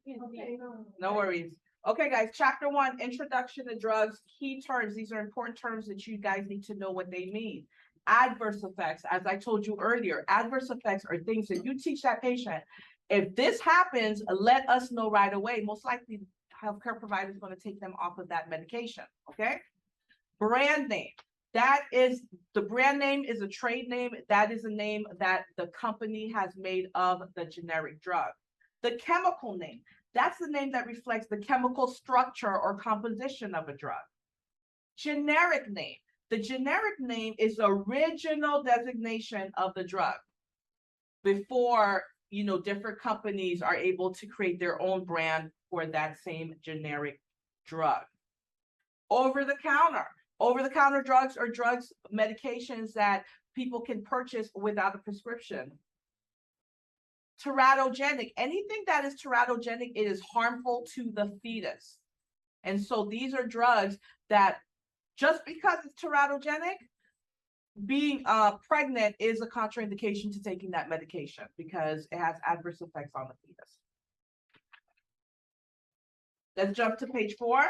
Okay. No worries. Okay, guys, chapter 1, introduction to drugs, key terms. These are important terms that you guys need to know what they mean. Adverse effects, as I told you earlier, adverse effects are things that you teach that patient. If this happens, let us know right away. Most likely, healthcare provider is going to take them off of that medication, okay? Brand name. That is, the brand name is a trade name. That is a name that the company has made of the generic drug. The chemical name. That's the name that reflects the chemical structure or composition of a drug. Generic name. The generic name is the original designation of the drug before, different companies are able to create their own brand for that same generic drug. Over-the-counter. Over-the-counter drugs are drugs, medications that people can purchase without a prescription. Teratogenic. Anything that is teratogenic, it is harmful to the fetus. And so these are drugs that just because it's teratogenic, being pregnant is a contraindication to taking that medication because it has adverse effects on the fetus. Let's jump to page 4.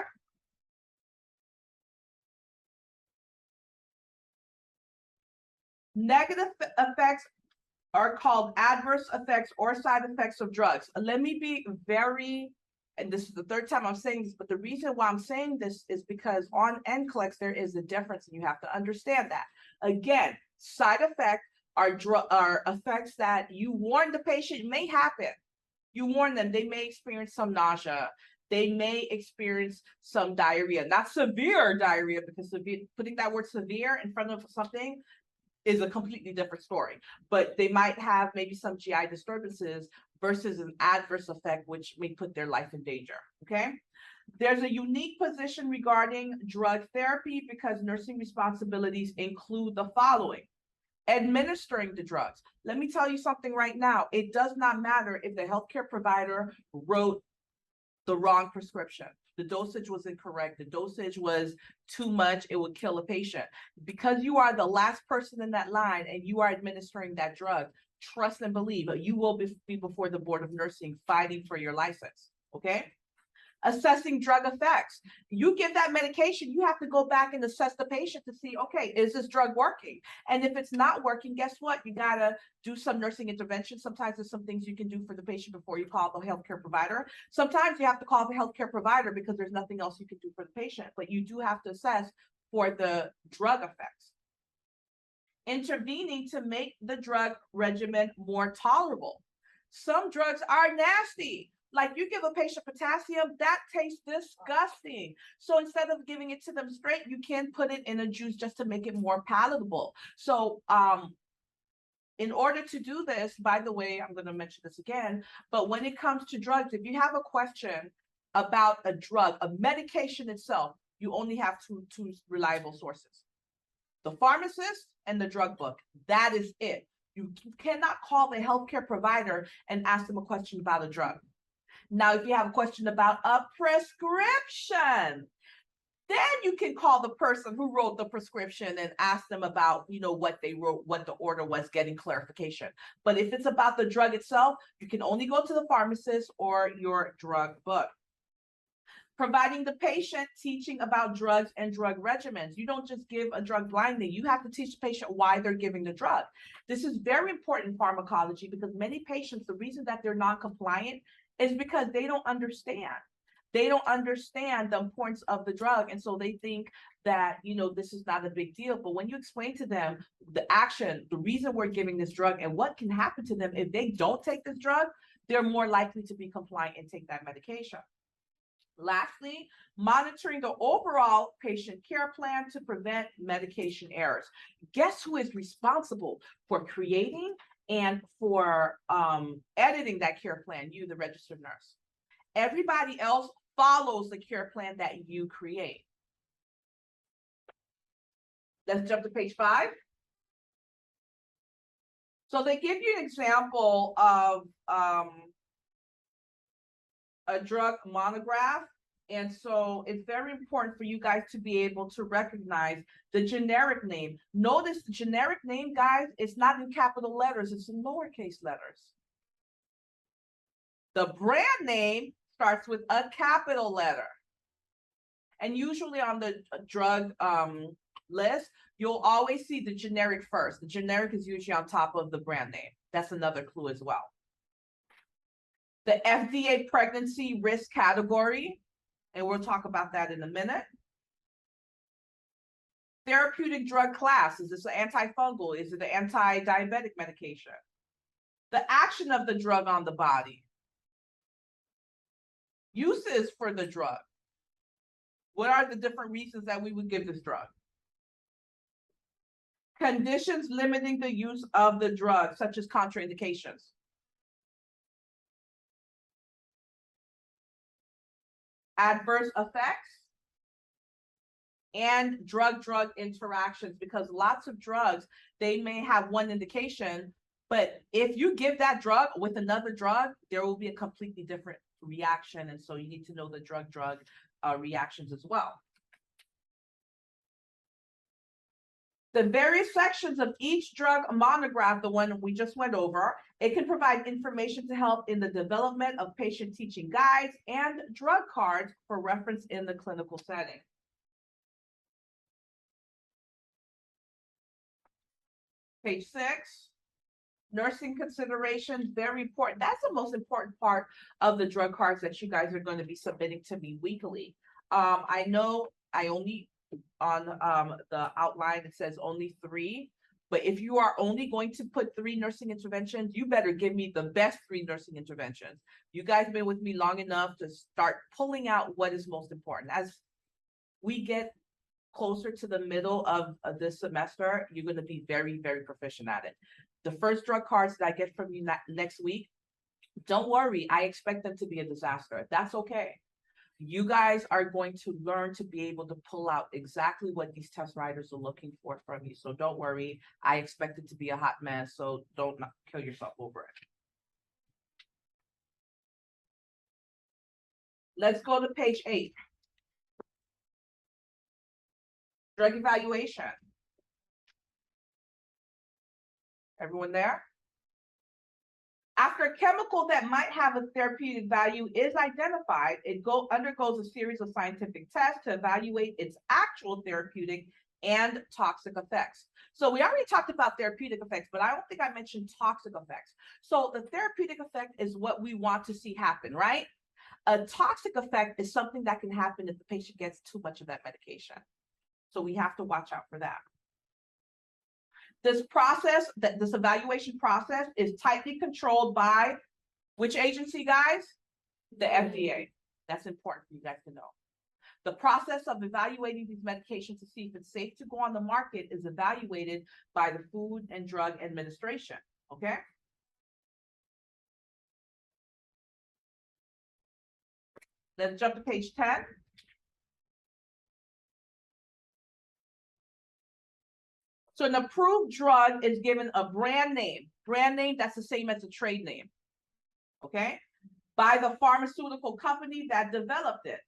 Negative effects are called adverse effects or side effects of drugs. Let me be very, and this is the third time I'm saying this, but the reason why I'm saying this is because on NCLEX, there is a difference and you have to understand that. Again, side effects are effects that you warn the patient may happen. You warn them, they may experience some nausea. They may experience some diarrhea, not severe diarrhea, because putting that word severe in front of something is a completely different story, but they might have maybe some GI disturbances versus an adverse effect, which may put their life in danger, okay? There's a unique position regarding drug therapy because nursing responsibilities include the following. Administering the drugs. Let me tell you something right now. It does not matter if the healthcare provider wrote the wrong prescription. The dosage was incorrect. The dosage was too much. It would kill a patient. Because you are the last person in that line and you are administering that drug, trust and believe you will be before the Board of Nursing fighting for your license, okay? Assessing drug effects. You give that medication, you have to go back and assess the patient to see, okay, is this drug working? And if it's not working, guess what? You gotta do some nursing intervention. Sometimes there's some things you can do for the patient before you call the healthcare provider. Sometimes you have to call the healthcare provider because there's nothing else you can do for the patient, but you do have to assess for the drug effects. Intervening to make the drug regimen more tolerable. Some drugs are nasty. Like you give a patient potassium, that tastes disgusting. So instead of giving it to them straight, you can put it in a juice just to make it more palatable. So in order to do this, by the way, I'm going to mention this again, but when it comes to drugs, if you have a question about a drug, a medication itself, you only have two reliable sources. The pharmacist and the drug book. That is it. You cannot call the healthcare provider and ask them a question about a drug. Now, if you have a question about a prescription, then you can call the person who wrote the prescription and ask them about, what they wrote, what the order was, getting clarification. But if it's about the drug itself, you can only go to the pharmacist or your drug book. Providing the patient teaching about drugs and drug regimens. You don't just give a drug blindly. You have to teach the patient why they're giving the drug. This is very important in pharmacology because many patients, the reason that they're non-compliant is because they don't understand. They don't understand the importance of the drug. And so they think that, this is not a big deal. But when you explain to them the action, the reason we're giving this drug and what can happen to them if they don't take this drug, they're more likely to be compliant and take that medication. Lastly, monitoring the overall patient care plan to prevent medication errors. Guess who is responsible for creating and for editing that care plan? You, the registered nurse. Everybody else follows the care plan that you create. Let's jump to page 5. So they give you an example of a drug monograph. And so it's very important for you guys to be able to recognize the generic name. Notice the generic name, guys, it's not in capital letters, it's in lowercase letters. The brand name starts with a capital letter. And usually on the drug list, you'll always see the generic first. The generic is usually on top of the brand name. That's another clue as well. The FDA pregnancy risk category, and we'll talk about that in a minute. Therapeutic drug class, is this an antifungal? Is it an anti-diabetic medication? The action of the drug on the body. Uses for the drug. What are the different reasons that we would give this drug? Conditions limiting the use of the drug, such as contraindications. Adverse effects. And drug-drug interactions, because lots of drugs, they may have one indication, but if you give that drug with another drug, there will be a completely different reaction. And so you need to know the drug-drug reactions as well. The various sections of each drug monograph, the one we just went over, it can provide information to help in the development of patient teaching guides and drug cards for reference in the clinical setting. Page 6, nursing considerations, very important. That's the most important part of the drug cards that you guys are going to be submitting to me weekly. I know I only, on the outline, it says only 3, but if you are only going to put 3 nursing interventions, you better give me the best 3 nursing interventions. You guys have been with me long enough to start pulling out what is most important. As we get closer to the middle of this semester, you're going to be very, very proficient at it. The first drug cards that I get from you next week, don't worry, I expect them to be a disaster. That's okay. You guys are going to learn to be able to pull out exactly what these test writers are looking for from you. So don't worry, I expect it to be a hot mess, so don't kill yourself over it. Let's go to page 8. Drug evaluation. Everyone there? After a chemical that might have a therapeutic value is identified, it undergoes a series of scientific tests to evaluate its actual therapeutic and toxic effects. So we already talked about therapeutic effects, but I don't think I mentioned toxic effects. So the therapeutic effect is what we want to see happen, right? A toxic effect is something that can happen if the patient gets too much of that medication. So we have to watch out for that. This process, this evaluation process, is tightly controlled by which agency, guys? The FDA. That's important for you guys to know. The process of evaluating these medications to see if it's safe to go on the market is evaluated by the Food and Drug Administration, okay? Let's jump to page 10. So an approved drug is given a brand name. Brand name, that's the same as a trade name, okay? By the pharmaceutical company that developed it.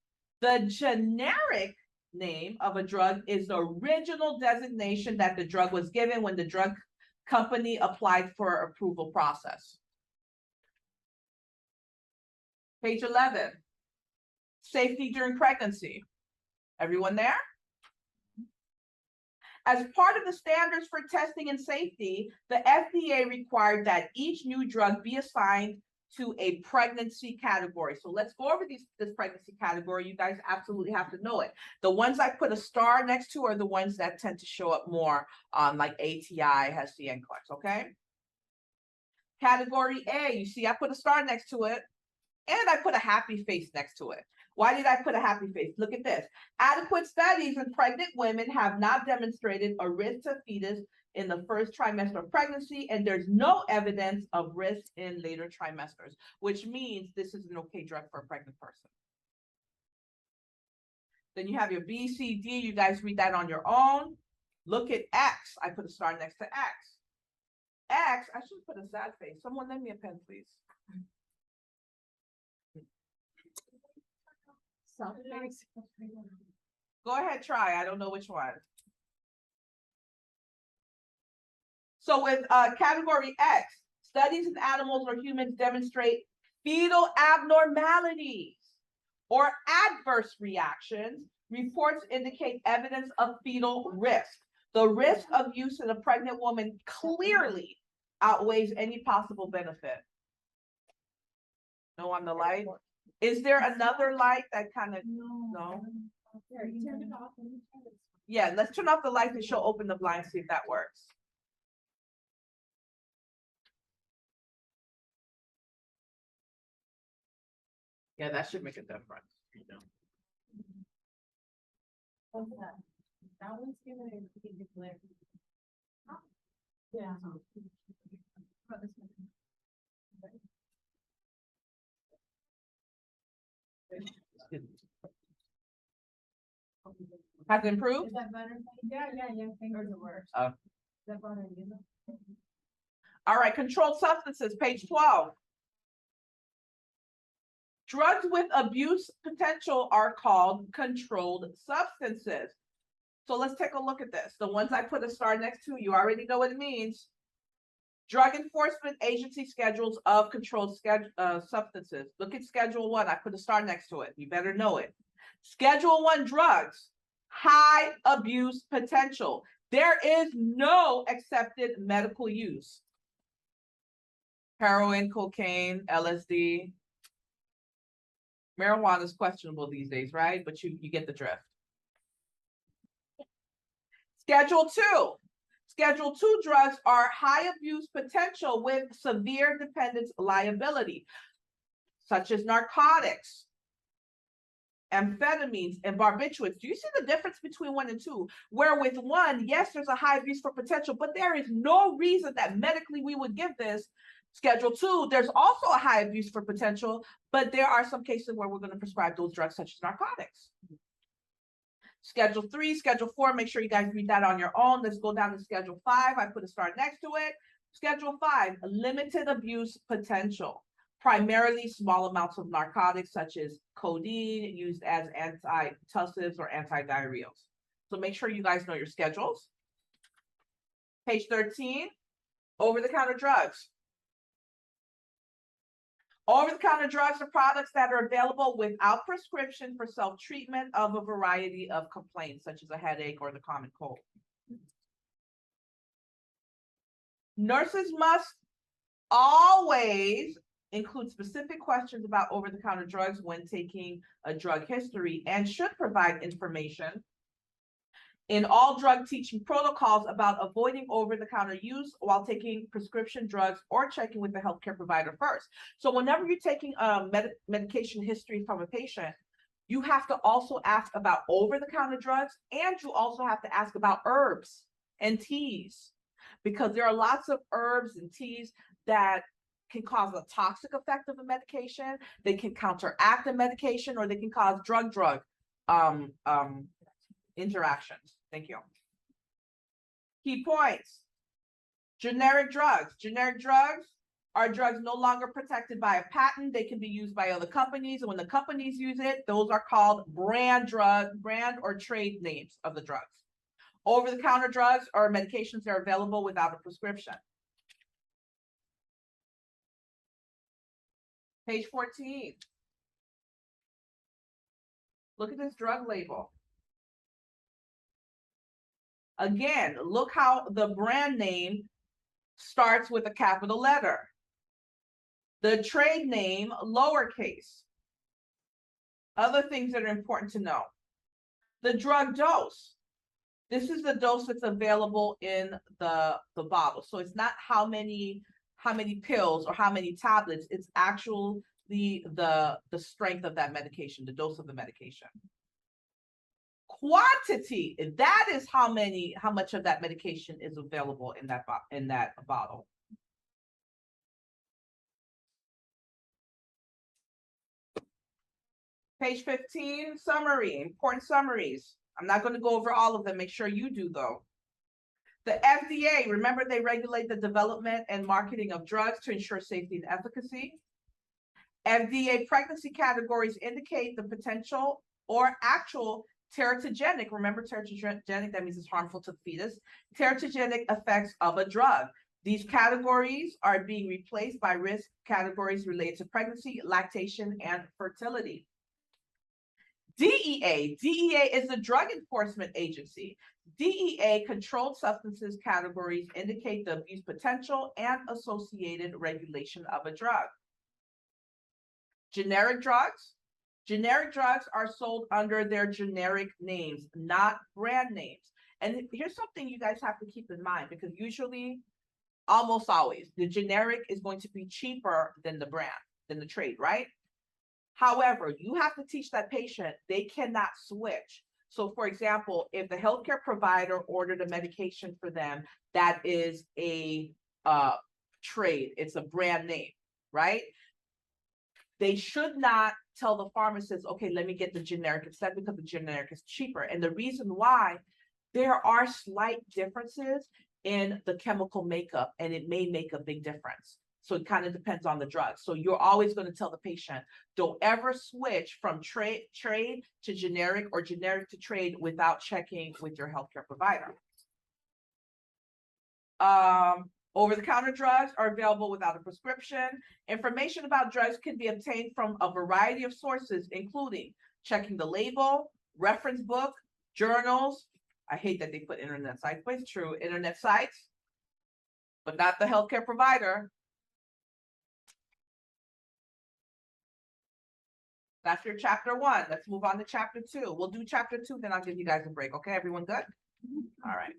The generic name of a drug is the original designation that the drug was given when the drug company applied for approval process. Page 11, safety during pregnancy. Everyone there? As part of the standards for testing and safety, the FDA required that each new drug be assigned to a pregnancy category. So let's go over this pregnancy category. You guys absolutely have to know it. The ones I put a star next to are the ones that tend to show up more on like ATI, has the NCLEX, okay? Category A, you see I put a star next to it, and I put a happy face next to it. Why did I put a happy face? Look at this. Adequate studies in pregnant women have not demonstrated a risk to fetus in the first trimester of pregnancy, and there's no evidence of risk in later trimesters, which means this is an okay drug for a pregnant person. Then you have your B, C, D. You guys read that on your own. Look at X. I put a star next to X. X, I should put a sad face. Someone lend me a pen, please. Go ahead, try. I don't know which one. So with category X, studies in animals or humans demonstrate Fetal abnormalities or adverse reactions. Reports indicate evidence of fetal risk. The risk of use in a pregnant woman clearly outweighs any possible benefit. No on the light? Is there another light that kind of, no? Yeah, let's turn off the light and she'll open the blind, see if that works. Yeah, that should make a difference. You know. That one's gonna be declared. Yeah. Has it improved? Is that better? Yeah. Fingers are worse. Is that better? All right, controlled substances, page 12. Drugs with abuse potential are called controlled substances. So let's take a look at this. The ones I put a star next to, you already know what it means. Drug Enforcement Agency schedules of controlled substances. Look at Schedule 1. I put a star next to it. You better know it. Schedule 1 drugs, high abuse potential. There is no accepted medical use. Heroin, cocaine, LSD. Marijuana is questionable these days, right? But you get the drift. Schedule 2. Schedule 2 drugs are high abuse potential with severe dependence liability, such as narcotics, amphetamines, and barbiturates. Do you see the difference between 1 and 2? Where with 1, yes, there's a high abuse for potential, but there is no reason that medically we would give this. Schedule 2, there's also a high abuse for potential, but there are some cases where we're going to prescribe those drugs such as narcotics. Schedule 3, Schedule 4, make sure you guys read that on your own. Let's go down to Schedule 5. I put a star next to it. Schedule 5, limited abuse potential, primarily small amounts of narcotics such as codeine used as antitussives or antidiarrheals. So make sure you guys know your schedules. Page 13, over-the-counter drugs. Over-the-counter drugs are products that are available without prescription for self-treatment of a variety of complaints, such as a headache or the common cold. Nurses must always include specific questions about over-the-counter drugs when taking a drug history and should provide information in all drug teaching protocols about avoiding over-the-counter use while taking prescription drugs or checking with the healthcare provider first. So whenever you're taking a medication history from a patient, you have to also ask about over-the-counter drugs, and you also have to ask about herbs and teas, because there are lots of herbs and teas that can cause a toxic effect of a medication. They can counteract the medication, or they can cause drug-drug interactions. Thank you. Key points. Generic drugs. Generic drugs are drugs no longer protected by a patent. They can be used by other companies, and when the companies use it, those are called brand or trade names of the drugs. Over-the-counter drugs are medications that are available without a prescription. Page 14. Look at this drug label. Again, look how the brand name starts with a capital letter. The trade name, lowercase. Other things that are important to know. The drug dose. This is the dose that's available in the bottle. So it's not how many pills or how many tablets. It's actually the strength of that medication, the dose of the medication. Quantity, that is how much of that medication is available in that bottle. Page 15, summary, important summaries. I'm not going to go over all of them. Make sure you do, though. The FDA, remember, they regulate the development and marketing of drugs to ensure safety and efficacy. FDA pregnancy categories indicate the potential or actual teratogenic, remember teratogenic, that means it's harmful to the fetus, teratogenic effects of a drug. These categories are being replaced by risk categories related to pregnancy, lactation, and fertility. DEA is the Drug Enforcement Agency. DEA controlled substances categories indicate the abuse potential and associated regulation of a drug. Generic drugs. Generic drugs are sold under their generic names, not brand names. And here's something you guys have to keep in mind, because usually, almost always, the generic is going to be cheaper than the brand, than the trade, right? However, you have to teach that patient they cannot switch. So for example, if the healthcare provider ordered a medication for them that is a trade, it's a brand name, right? They should not tell the pharmacist, okay, let me get the generic instead, because the generic is cheaper. And the reason why, there are slight differences in the chemical makeup, and it may make a big difference. So it kind of depends on the drug. So you're always going to tell the patient, don't ever switch from trade to generic or generic to trade without checking with your healthcare provider. Over-the-counter drugs are available without a prescription. Information about drugs can be obtained from a variety of sources, including checking the label, reference book, journals. I hate that they put internet sites, but it's true. Internet sites, but not the healthcare provider. That's your chapter 1. Let's move on to chapter 2. We'll do chapter 2, then I'll give you guys a break. Okay, everyone good? All right.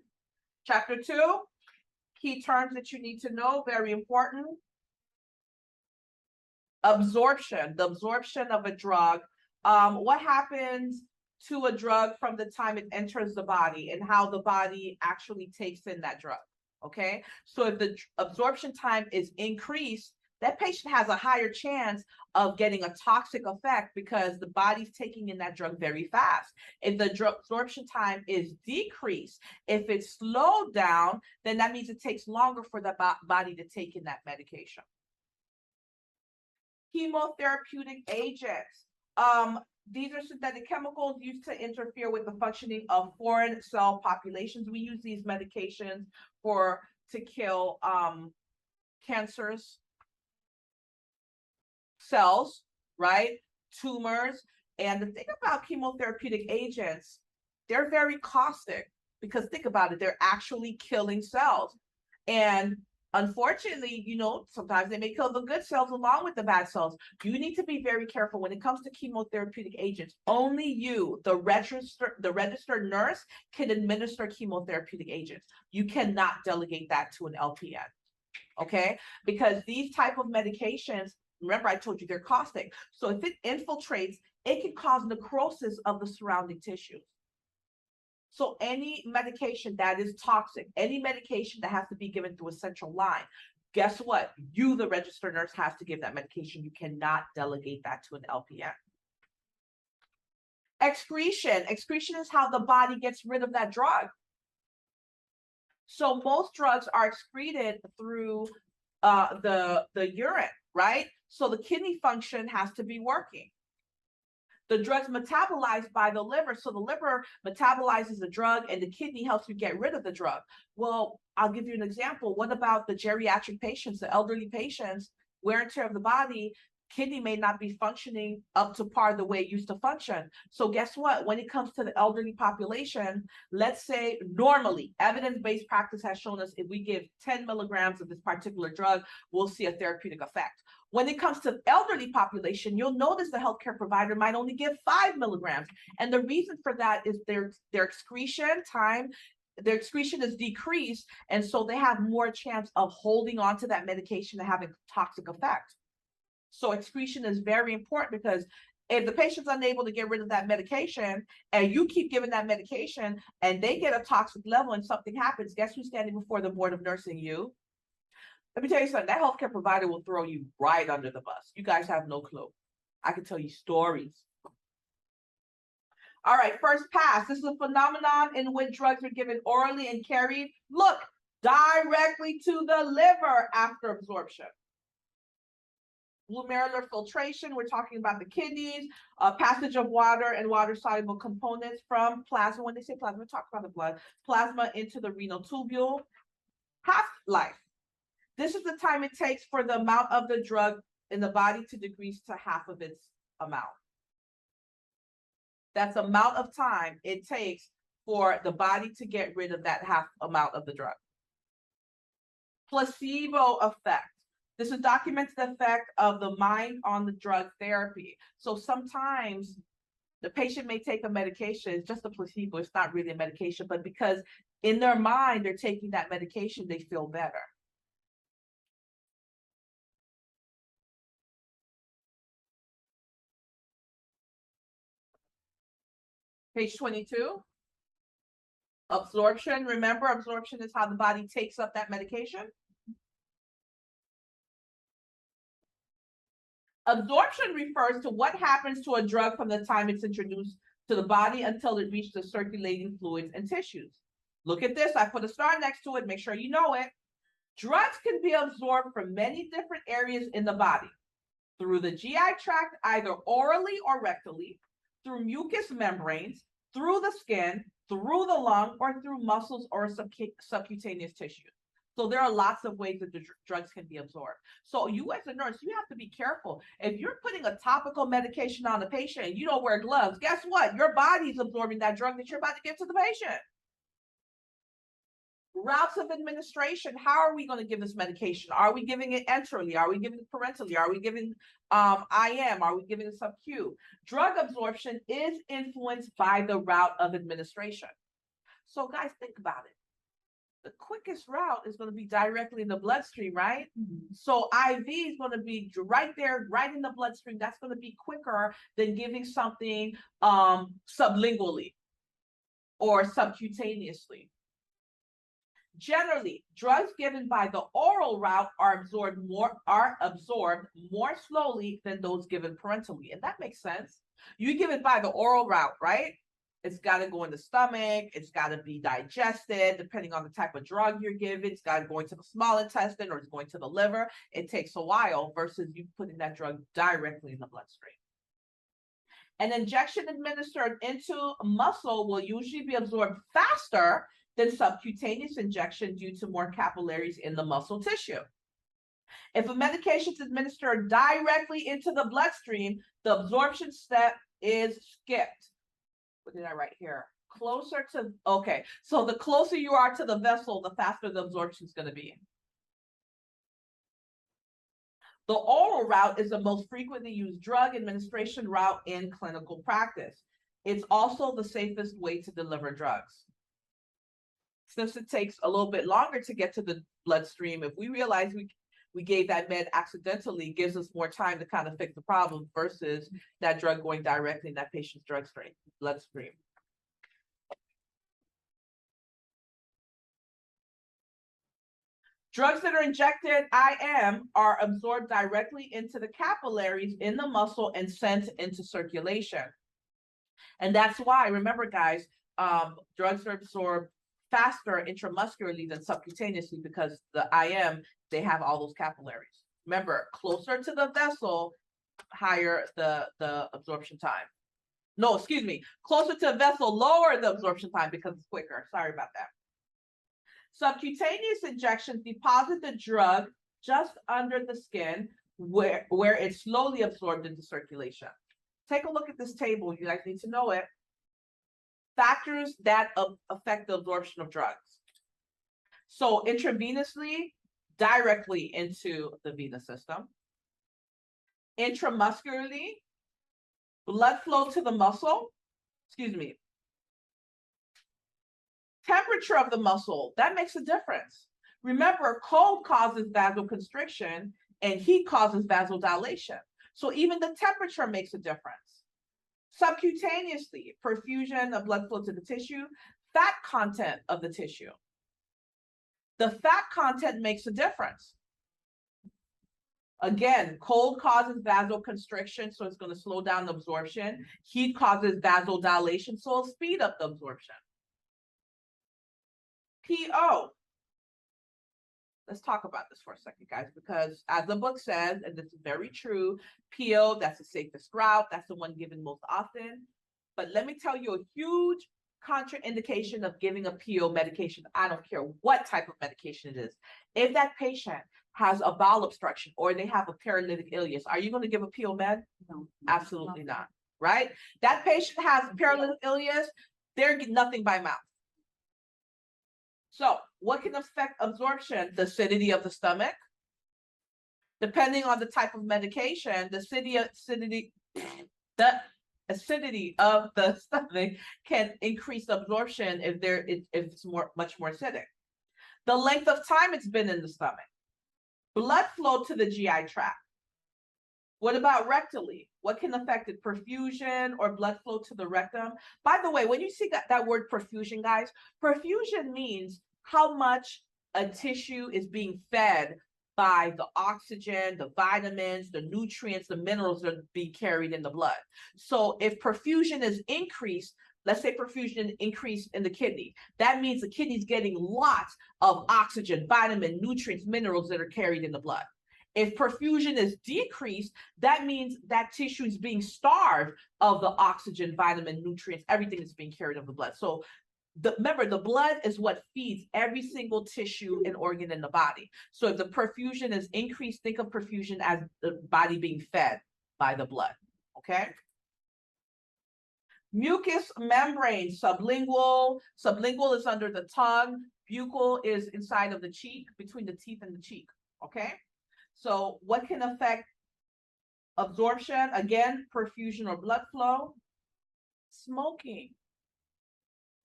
Chapter 2, key terms that you need to know, very important. Absorption, the absorption of a drug. What happens to a drug from the time it enters the body and how the body actually takes in that drug, okay? So if the absorption time is increased, that patient has a higher chance of getting a toxic effect because the body's taking in that drug very fast. If the drug absorption time is decreased, if it's slowed down, then that means it takes longer for the body to take in that medication. Chemotherapeutic agents. These are synthetic chemicals used to interfere with the functioning of foreign cell populations. We use these medications to kill cancerous cells, right? Tumors. And the thing about chemotherapeutic agents, they're very caustic, because think about it, they're actually killing cells. And unfortunately, you know, sometimes they may kill the good cells along with the bad cells. You need to be very careful when it comes to chemotherapeutic agents. Only you, the registered nurse, can administer chemotherapeutic agents. You cannot delegate that to an LPN, okay? Because these type of medications, remember I told you they're caustic. So if it infiltrates, it can cause necrosis of the surrounding tissues. So any medication that is toxic, any medication that has to be given through a central line, guess what? You, the registered nurse, has to give that medication. You cannot delegate that to an LPN. Excretion. Excretion is how the body gets rid of that drug. So most drugs are excreted through the urine, right? So the kidney function has to be working. The drug's metabolized by the liver. So the liver metabolizes the drug and the kidney helps you get rid of the drug. Well, I'll give you an example. What about the geriatric patients, the elderly patients, wear and tear of the body? Kidney may not be functioning up to par the way it used to function. So guess what? When it comes to the elderly population, let's say normally, evidence-based practice has shown us if we give 10 milligrams of this particular drug, we'll see a therapeutic effect. When it comes to the elderly population, you'll notice the healthcare provider might only give 5 milligrams. And the reason for that is their excretion time, their excretion is decreased. And so they have more chance of holding on to that medication and having toxic effect. So excretion is very important, because if the patient's unable to get rid of that medication and you keep giving that medication and they get a toxic level and something happens, guess who's standing before the board of nursing? You. Let me tell you something, that healthcare provider will throw you right under the bus. You guys have no clue. I can tell you stories. All right, first pass. This is a phenomenon in which drugs are given orally and carried, look, directly to the liver after absorption. Glomerular filtration, we're talking about the kidneys, passage of water and water-soluble components from plasma. When they say plasma, we're talking about the blood. Plasma into the renal tubule. Half-life. This is the time it takes for the amount of the drug in the body to decrease to half of its amount. That's the amount of time it takes for the body to get rid of that half amount of the drug. Placebo effect. This is documented effect of the mind on the drug therapy. So sometimes the patient may take a medication, it's just a placebo, it's not really a medication, but because in their mind they're taking that medication, they feel better. Page 22. Absorption. Remember, absorption is how the body takes up that medication. Absorption refers to what happens to a drug from the time it's introduced to the body until it reaches the circulating fluids and tissues. Look at this. I put a star next to it. Make sure you know it. Drugs can be absorbed from many different areas in the body. Through the GI tract, either orally or rectally, through mucous membranes, through the skin, through the lung, or through muscles or subcutaneous tissue. So there are lots of ways that the drugs can be absorbed. So you as a nurse, you have to be careful. If you're putting a topical medication on a patient and you don't wear gloves, guess what? Your body's absorbing that drug that you're about to give to the patient. Routes of administration. How are we going to give this medication? Are we giving it enterally? Are we giving it parentally? Are we giving IM? Are we giving it sub-Q? Drug absorption is influenced by the route of administration. So guys, think about it. The quickest route is going to be directly in the bloodstream, right? Mm-hmm. So IV is going to be right there, right in the bloodstream. That's going to be quicker than giving something sublingually or subcutaneously. Generally, drugs given by the oral route are absorbed more slowly than those given parentally. And that makes sense. You give it by the oral route, right? It's got to go in the stomach. It's got to be digested, depending on the type of drug you're giving. It's got to go into the small intestine or it's going to the liver. It takes a while versus you putting that drug directly in the bloodstream. An injection administered into muscle will usually be absorbed faster than subcutaneous injection due to more capillaries in the muscle tissue. If a medication is administered directly into the bloodstream, the absorption step is skipped. What did I write here? Closer to, okay. So the closer you are to the vessel, the faster the absorption is going to be. The oral route is the most frequently used drug administration route in clinical practice. It's also the safest way to deliver drugs. Since it takes a little bit longer to get to the bloodstream, if we realize we gave that med accidentally, it gives us more time to kind of fix the problem versus that drug going directly in that patient's bloodstream. Drugs that are injected IM are absorbed directly into the capillaries in the muscle and sent into circulation. And that's why, remember guys, drugs are absorbed faster intramuscularly than subcutaneously because the IM, they have all those capillaries. Remember, closer to the vessel, higher the absorption time. No, excuse me, closer to the vessel, lower the absorption time because it's quicker. Sorry about that. Subcutaneous injections deposit the drug just under the skin where it's slowly absorbed into circulation. Take a look at this table. You guys need to know it. Factors that affect the absorption of drugs. So intravenously, directly into the venous system. Intramuscularly, blood flow to the muscle. Excuse me. Temperature of the muscle, that makes a difference. Remember, cold causes vasoconstriction and heat causes vasodilation. So even the temperature makes a difference. Subcutaneously, perfusion of blood flow to the tissue, fat content of the tissue. The fat content makes a difference. Again, cold causes vasoconstriction, so it's going to slow down the absorption. Heat causes vasodilation, so it'll speed up the absorption. PO. Let's talk about this for a second, guys, because as the book says, and this is very true, PO, that's the safest route. That's the one given most often. But let me tell you a huge contraindication of giving a PO medication. I don't care what type of medication it is. If that patient has a bowel obstruction or they have a paralytic ileus, are you going to give a PO med? No. Absolutely not, right? That patient has paralytic ileus, they're getting nothing by mouth. So what can affect absorption? The acidity of the stomach. Depending on the type of medication, the acidity of the stomach can increase absorption if it's much more acidic. The length of time it's been in the stomach. Blood flow to the GI tract. What about rectally? What can affect it? Perfusion or blood flow to the rectum? By the way, when you see that word perfusion, guys, perfusion means how much a tissue is being fed by the oxygen, the vitamins, the nutrients, the minerals that are being carried in the blood. So if perfusion is increased, let's say perfusion increased in the kidney, that means the kidney is getting lots of oxygen, vitamin, nutrients, minerals that are carried in the blood. If perfusion is decreased, that means that tissue is being starved of the oxygen, vitamin, nutrients, everything is being carried in the blood. So remember, the blood is what feeds every single tissue and organ in the body. So if the perfusion is increased, think of perfusion as the body being fed by the blood, okay? Mucous membrane, sublingual. Sublingual is under the tongue. Buccal is inside of the cheek, between the teeth and the cheek, okay? So what can affect absorption? Again, perfusion or blood flow. Smoking.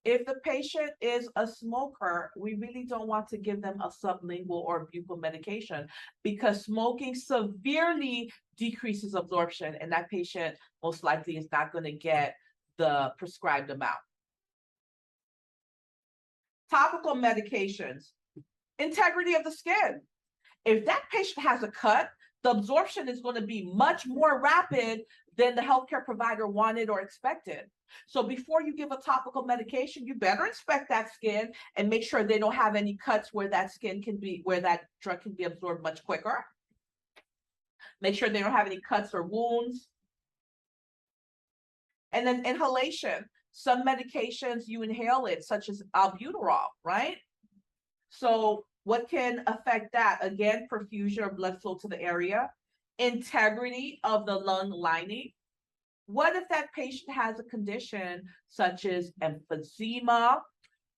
If the patient is a smoker, we really don't want to give them a sublingual or buccal medication because smoking severely decreases absorption and that patient most likely is not going to get the prescribed amount. Topical medications. Integrity of the skin. If that patient has a cut, the absorption is going to be much more rapid than the healthcare provider wanted or expected. So before you give a topical medication, you better inspect that skin and make sure they don't have any cuts where that drug can be absorbed much quicker. Make sure they don't have any cuts or wounds. And then inhalation. Some medications you inhale it, such as albuterol, right? So what can affect that? Again, perfusion or blood flow to the area. Integrity of the lung lining. What if that patient has a condition such as emphysema,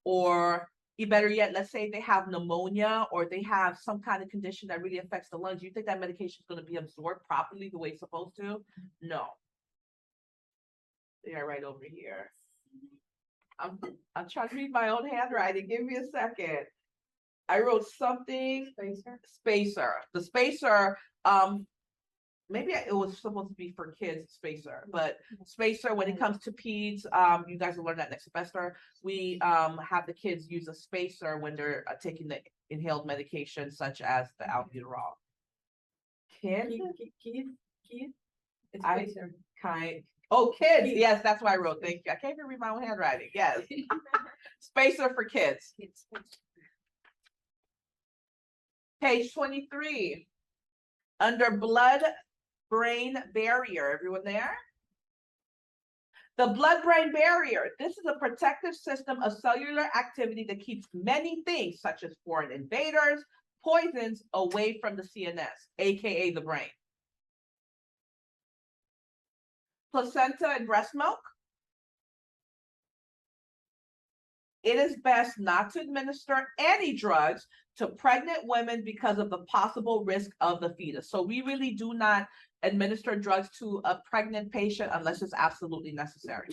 or better yet, let's say they have pneumonia or they have some kind of condition that really affects the lungs. Do you think that medication is going to be absorbed properly the way it's supposed to? No. They are right over here. I'm trying to read my own handwriting. Give me a second. I wrote something. Spacer. The spacer, maybe it was supposed to be for kids, spacer, but spacer, when it comes to peds, you guys will learn that next semester. We have the kids use a spacer when they're taking the inhaled medication, such as the albuterol. Kids? It's spacer. Oh, kids. Yes, that's what I wrote. Thank you. I can't even read my own handwriting. Yes. Spacer for kids. Page 23. Under blood-brain barrier. Everyone there? The blood-brain barrier. This is a protective system of cellular activity that keeps many things, such as foreign invaders, poisons, away from the CNS, aka the brain. Placenta and breast milk. It is best not to administer any drugs to pregnant women because of the possible risk of the fetus. So we really do not administer drugs to a pregnant patient unless it's absolutely necessary.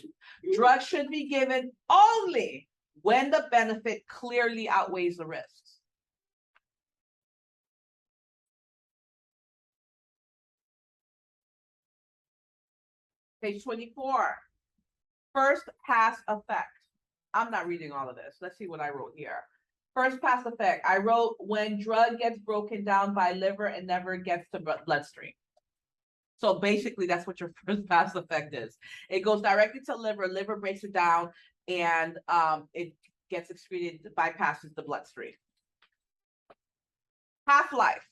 Drugs should be given only when the benefit clearly outweighs the risks. Page 24. First pass effect. I'm not reading all of this. Let's see what I wrote here. First pass effect. I wrote when drug gets broken down by liver and never gets to bloodstream. So basically that's what your first pass effect is. It goes directly to liver, liver breaks it down, and it gets excreted, bypasses the bloodstream. Half-life.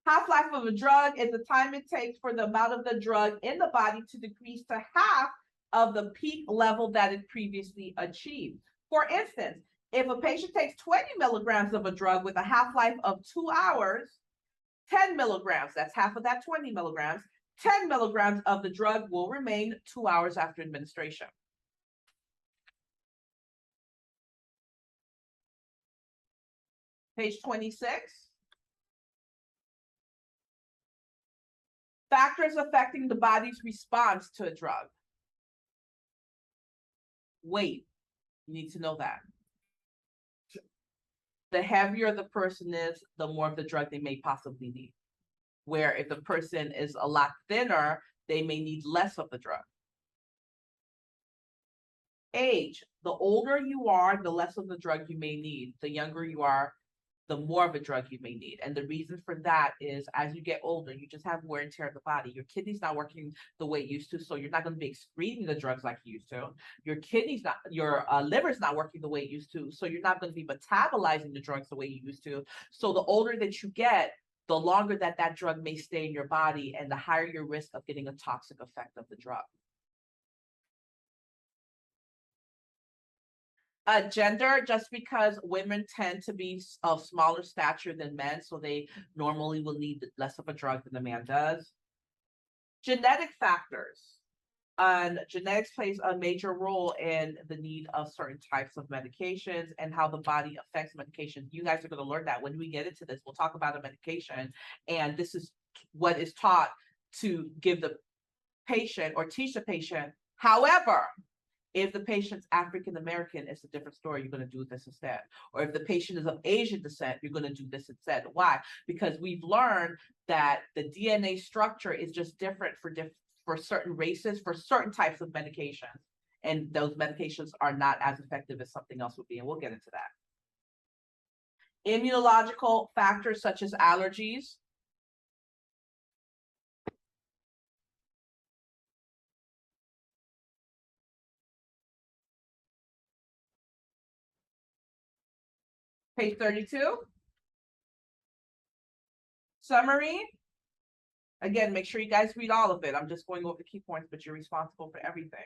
Half-life of a drug is the time it takes for the amount of the drug in the body to decrease to half of the peak level that it previously achieved. For instance, If a patient takes 20 milligrams of a drug with a half-life of 2 hours, 10 milligrams, that's half of that 20 milligrams, 10 milligrams of the drug will remain 2 hours after administration. Page 26. Factors affecting the body's response to a drug. Weight, you need to know that. The heavier the person is, the more of the drug they may possibly need. Where if the person is a lot thinner, they may need less of the drug. Age, the older you are, the less of the drug you may need. The younger you are, the more of a drug you may need. And the reason for that is as you get older, you just have wear and tear of the body. Your kidney's not working the way it used to, so you're not going to be excreting the drugs like you used to. Your liver's not working the way it used to, so you're not going to be metabolizing the drugs the way you used to. So the older that you get, the longer that drug may stay in your body and the higher your risk of getting a toxic effect of the drug. Gender, just because women tend to be of smaller stature than men, so they normally will need less of a drug than the man does. Genetic factors. Genetics plays a major role in the need of certain types of medications and how the body affects medications. You guys are going to learn that when we get into this. We'll talk about a medication, and this is what is taught to give the patient or teach the patient. However, if the patient's African American, it's a different story. You're going to do this instead. Or if the patient is of Asian descent, you're going to do this instead. Why? Because we've learned that the DNA structure is just different for certain races, for certain types of medications. And those medications are not as effective as something else would be. And we'll get into that. Immunological factors such as allergies. Page 32. Summary. Again, make sure you guys read all of it. I'm just going over the key points, but you're responsible for everything.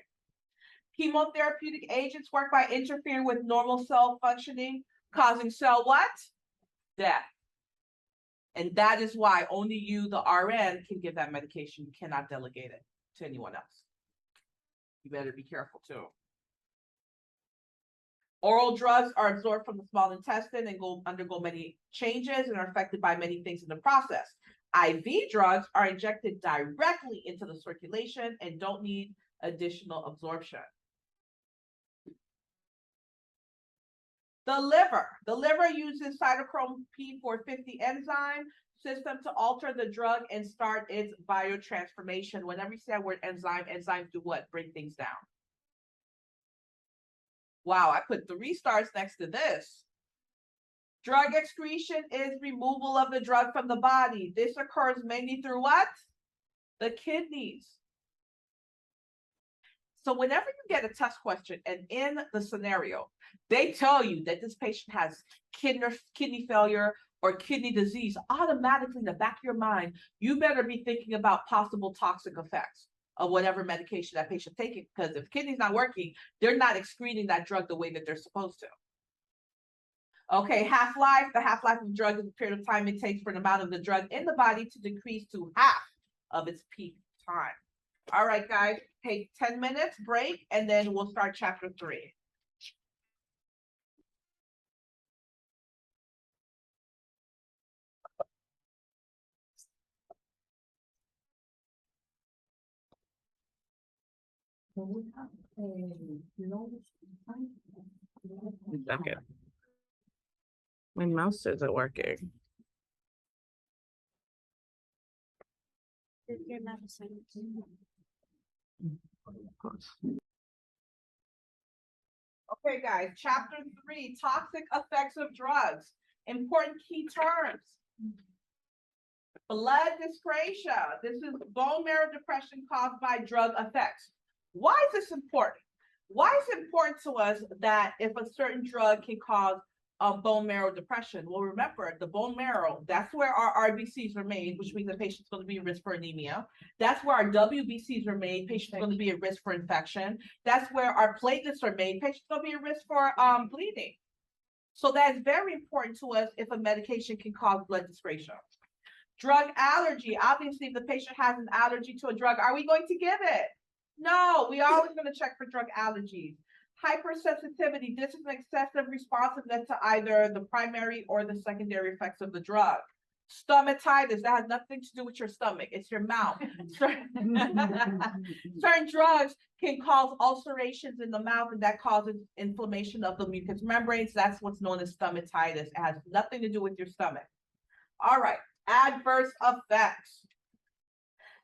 Chemotherapeutic agents work by interfering with normal cell functioning, causing cell what? Death. And that is why only you, the RN, can give that medication. You cannot delegate it to anyone else. You better be careful too. Oral drugs are absorbed from the small intestine and undergo many changes and are affected by many things in the process. IV drugs are injected directly into the circulation and don't need additional absorption. The liver uses cytochrome P450 enzyme system to alter the drug and start its biotransformation. Whenever you say that word enzyme, enzymes do what? Break things down. Wow, I put 3 stars next to this. Drug excretion is removal of the drug from the body. This occurs mainly through what? The kidneys. So whenever you get a test question and in the scenario, they tell you that this patient has kidney failure or kidney disease, automatically in the back of your mind, you better be thinking about possible toxic effects of whatever medication that patient's taking, because if kidney's not working, they're not excreting that drug the way that they're supposed to. Okay, half-life. The half-life of the drug is the period of time it takes for an amount of the drug in the body to decrease to half of its peak time. All right, guys, take 10 minutes break, and then we'll start chapter 3. Okay. My mouse isn't working. Okay, guys, chapter 3, toxic effects of drugs. Important key terms. Blood dyscrasia. This is bone marrow depression caused by drug effects. Why is this important? Why is it important to us that if a certain drug can cause bone marrow depression? Well, remember, the bone marrow, that's where our RBCs are made, which means the patient's going to be at risk for anemia. That's where our WBCs are made, patient's going to be at risk for infection. That's where our platelets are made, patient's going to be at risk for bleeding. So that's very important to us if a medication can cause blood discretion. Drug allergy, obviously if the patient has an allergy to a drug, are we going to give it? No, we are always going to check for drug allergies. Hypersensitivity, this is an excessive responsiveness to either the primary or the secondary effects of the drug. Stomatitis, that has nothing to do with your stomach, it's your mouth. Certain drugs can cause ulcerations in the mouth, and that causes inflammation of the mucous membranes. That's what's known as stomatitis. It has nothing to do with your stomach. All right, adverse effects.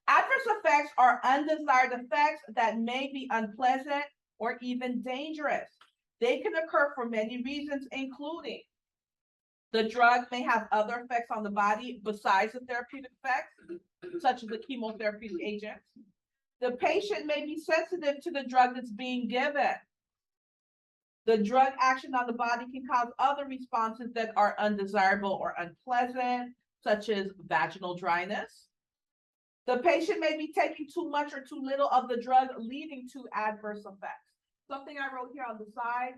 Adverse effects are undesired effects that may be unpleasant or even dangerous. They can occur for many reasons, including the drug may have other effects on the body besides the therapeutic effects, such as the chemotherapeutic agents. The patient may be sensitive to the drug that's being given. The drug action on the body can cause other responses that are undesirable or unpleasant, such as vaginal dryness. The patient may be taking too much or too little of the drug, leading to adverse effects. Something I wrote here on the side,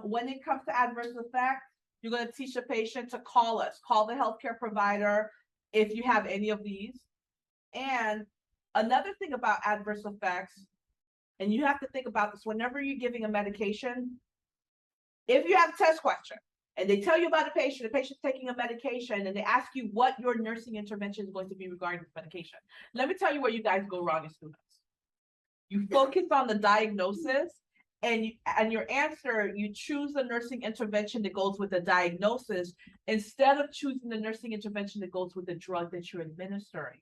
when it comes to adverse effects, you're going to teach the patient to call us, call the healthcare provider if you have any of these. And another thing about adverse effects, and you have to think about this whenever you're giving a medication, if you have a test question and they tell you about a patient, the patient's taking a medication, and they ask you what your nursing intervention is going to be regarding this medication. Let me tell you where you guys go wrong as students. You focus on the diagnosis, and your answer, you choose the nursing intervention that goes with the diagnosis instead of choosing the nursing intervention that goes with the drug that you're administering,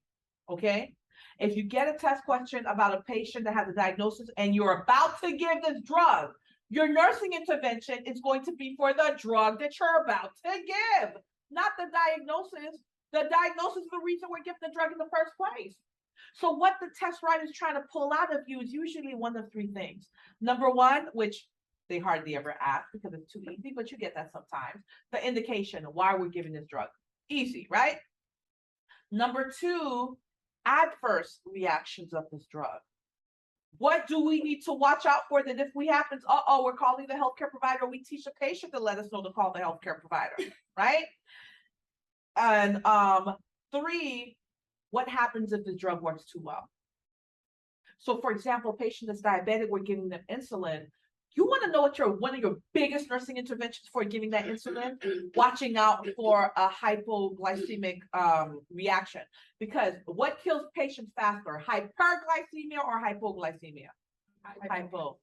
okay? If you get a test question about a patient that has a diagnosis and you're about to give this drug, your nursing intervention is going to be for the drug that you're about to give, not the diagnosis. The diagnosis is the reason we're giving the drug in the first place. So what the test writer is trying to pull out of you is usually one of three things. Number one, which they hardly ever ask because it's too easy, but you get that sometimes. The indication of why we're giving this drug. Easy, right? Number two, adverse reactions of this drug. What do we need to watch out for that if we happens, we're calling the healthcare provider, we teach the patient to let us know to call the healthcare provider, right? And three, what happens if the drug works too well? So for example, a patient that's diabetic, we're giving them insulin. You want to know what one of your biggest nursing interventions for giving that insulin? Watching out for a hypoglycemic reaction. Because what kills patients faster, hyperglycemia or hypoglycemia? Hypo,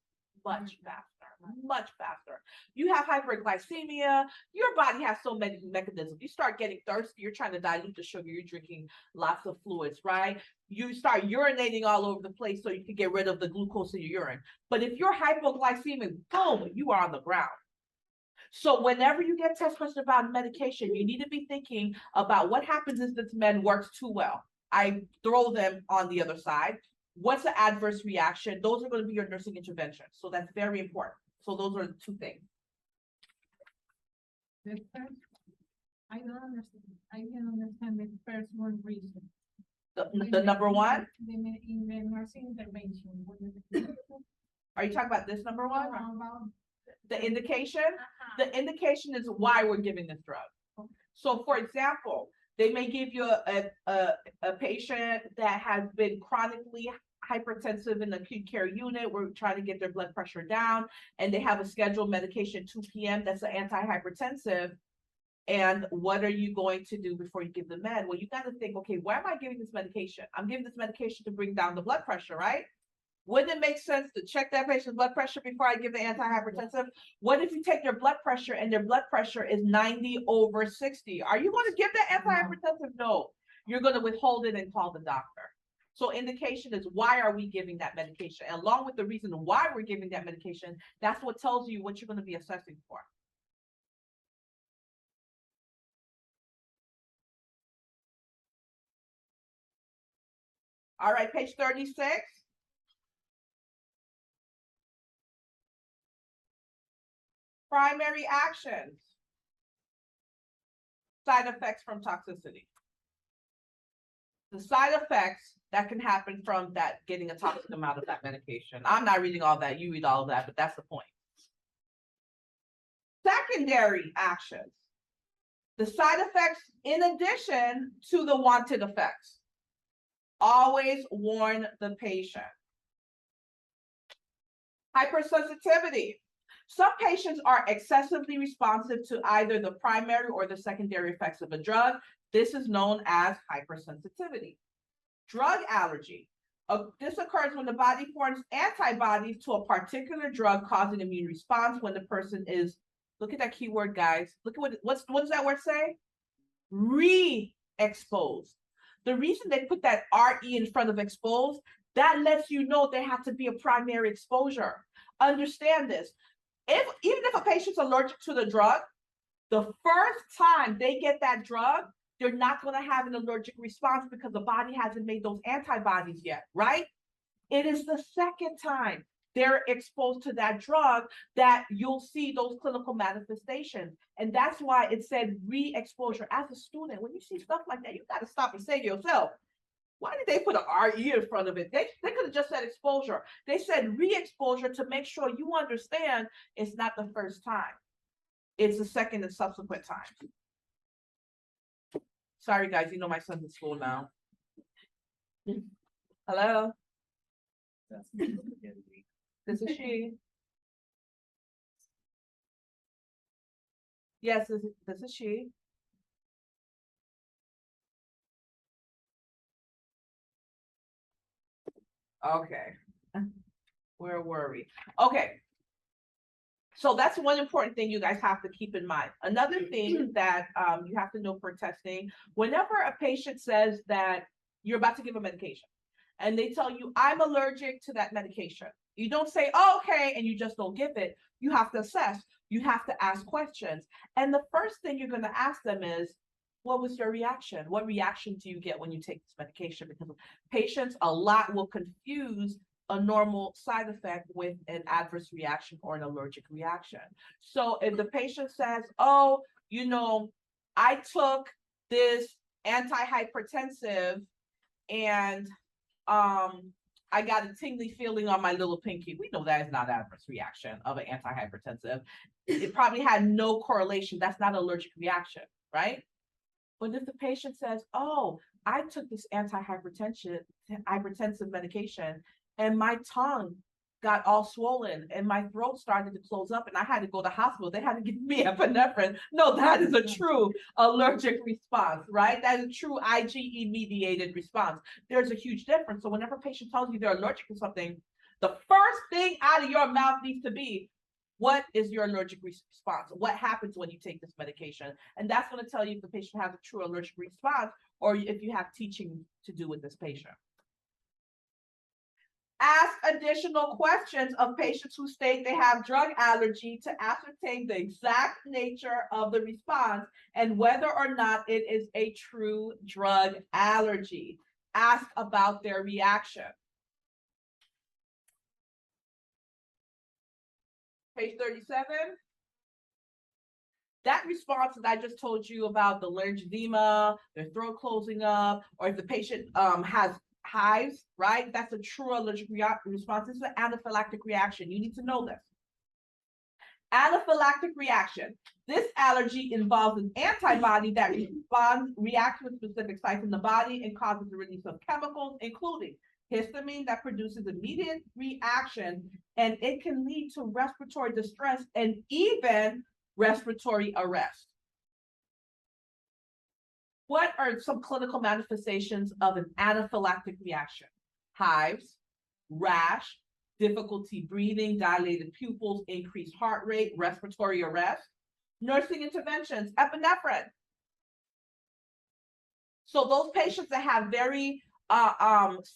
much faster. You have hyperglycemia, your body has so many mechanisms. You start getting thirsty, you're trying to dilute the sugar, you're drinking lots of fluids, right? You start urinating all over the place so you can get rid of the glucose in your urine. But if you're hypoglycemic, boom, you are on the ground. So whenever you get test questions about medication, you need to be thinking about what happens if this med works too well. I throw them on the other side. What's the adverse reaction? Those are going to be your nursing interventions. So that's very important. So those are the two things. The first, I don't understand. I can understand the first one reason. The number one? In the nursing intervention. Are you talking about this number one? About The indication? The indication is why we're giving this drug. So for example, they may give you a patient that has been chronically hypertensive in the acute care unit. We're trying to get their blood pressure down, and they have a scheduled medication 2 p.m. that's an antihypertensive. And what are you going to do before you give the med? Well, you got to think, okay, why am I giving this medication? I'm giving this medication to bring down the blood pressure, right? Wouldn't it make sense to check that patient's blood pressure before I give the antihypertensive? What if you take their blood pressure and their blood pressure is 90/60? Are you going to give that antihypertensive? No. You're going to withhold it and call the doctor. So indication is why are we giving that medication? And along with the reason why we're giving that medication, that's what tells you what you're going to be assessing for. All right, page 36. Primary actions. Side effects from toxicity. The side effects that can happen from that getting a toxic amount of that medication. I'm not reading all that, you read all of that, but that's the point. Secondary actions. The side effects in addition to the wanted effects. Always warn the patient. Hypersensitivity. Some patients are excessively responsive to either the primary or the secondary effects of a drug. This is known as hypersensitivity. Drug allergy. This occurs when the body forms antibodies to a particular drug causing immune response when the person is, look at that keyword, guys. Look at what does that word say? Re-exposed. The reason they put that RE in front of exposed, that lets you know there has to be a primary exposure. Understand this. Even if a patient's allergic to the drug, the first time they get that drug, they're not going to have an allergic response because the body hasn't made those antibodies yet, right? It is the second time they're exposed to that drug that you'll see those clinical manifestations. And that's why it said re-exposure. As a student, when you see stuff like that, you got to stop and say to yourself, why did they put an RE in front of it? They could have just said exposure. They said re-exposure to make sure you understand it's not the first time. It's the second and subsequent times. Sorry, guys, you know my son's in school now. Hello? This is she. Yes, this is she. Okay. Where were we? Okay. So that's one important thing you guys have to keep in mind. Another thing that you have to know for testing, whenever a patient says that you're about to give a medication and they tell you, I'm allergic to that medication, you don't say, oh, okay, and you just don't give it. You have to assess. You have to ask questions. And the first thing you're going to ask them is, what was your reaction? What reaction do you get when you take this medication? Because patients a lot will confuse a normal side effect with an adverse reaction or an allergic reaction. So if the patient says, oh, you know, I took this antihypertensive and I got a tingly feeling on my little pinky. We know that is not adverse reaction of an antihypertensive. It probably had no correlation. That's not an allergic reaction, right? But if the patient says, oh, I took this hypertensive medication and my tongue got all swollen and my throat started to close up and I had to go to the hospital, they had to give me epinephrine. No, that is a true allergic response, right? That is a true IgE mediated response. There's a huge difference. So whenever a patient tells you they're allergic to something, the first thing out of your mouth needs to be, what is your allergic response? What happens when you take this medication? And that's going to tell you if the patient has a true allergic response or if you have teaching to do with this patient. Ask additional questions of patients who state they have drug allergy to ascertain the exact nature of the response and whether or not it is a true drug allergy. Ask about their reaction. Page 37. That response that I just told you about the laryngeedema, their throat closing up, or if the patient has hives, right? That's a true allergic response. This is an anaphylactic reaction. You need to know this. Anaphylactic reaction. This allergy involves an antibody that reacts with specific sites in the body and causes the release of chemicals, including histamine that produces immediate reaction, and it can lead to respiratory distress and even respiratory arrest. What are some clinical manifestations of an anaphylactic reaction? Hives, rash, difficulty breathing, dilated pupils, increased heart rate, respiratory arrest. Nursing interventions, epinephrine. So those patients that have very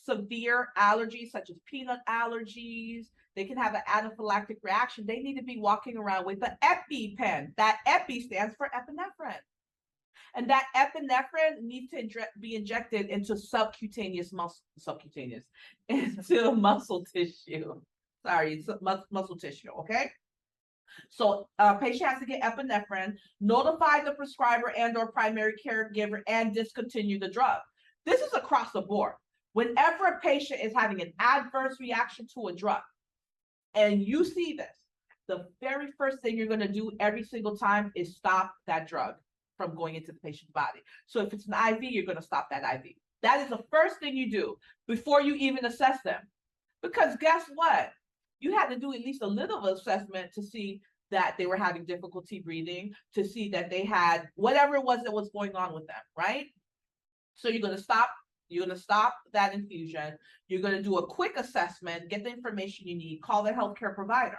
severe allergies, such as peanut allergies, they can have an anaphylactic reaction. They need to be walking around with the EpiPen. That Epi stands for epinephrine. And that epinephrine needs to be injected into into muscle tissue. Sorry, muscle tissue, okay? So patient has to get epinephrine, notify the prescriber and or primary caregiver, and discontinue the drug. This is across the board. Whenever a patient is having an adverse reaction to a drug, and you see this, the very first thing you're going to do every single time is stop that drug from going into the patient's body. So if it's an IV, you're going to stop that IV. That is the first thing you do before you even assess them. Because guess what? You had to do at least a little assessment to see that they were having difficulty breathing, to see that they had whatever it was that was going on with them, right? So you're going to stop that infusion. You're going to do a quick assessment, get the information you need, call the healthcare provider.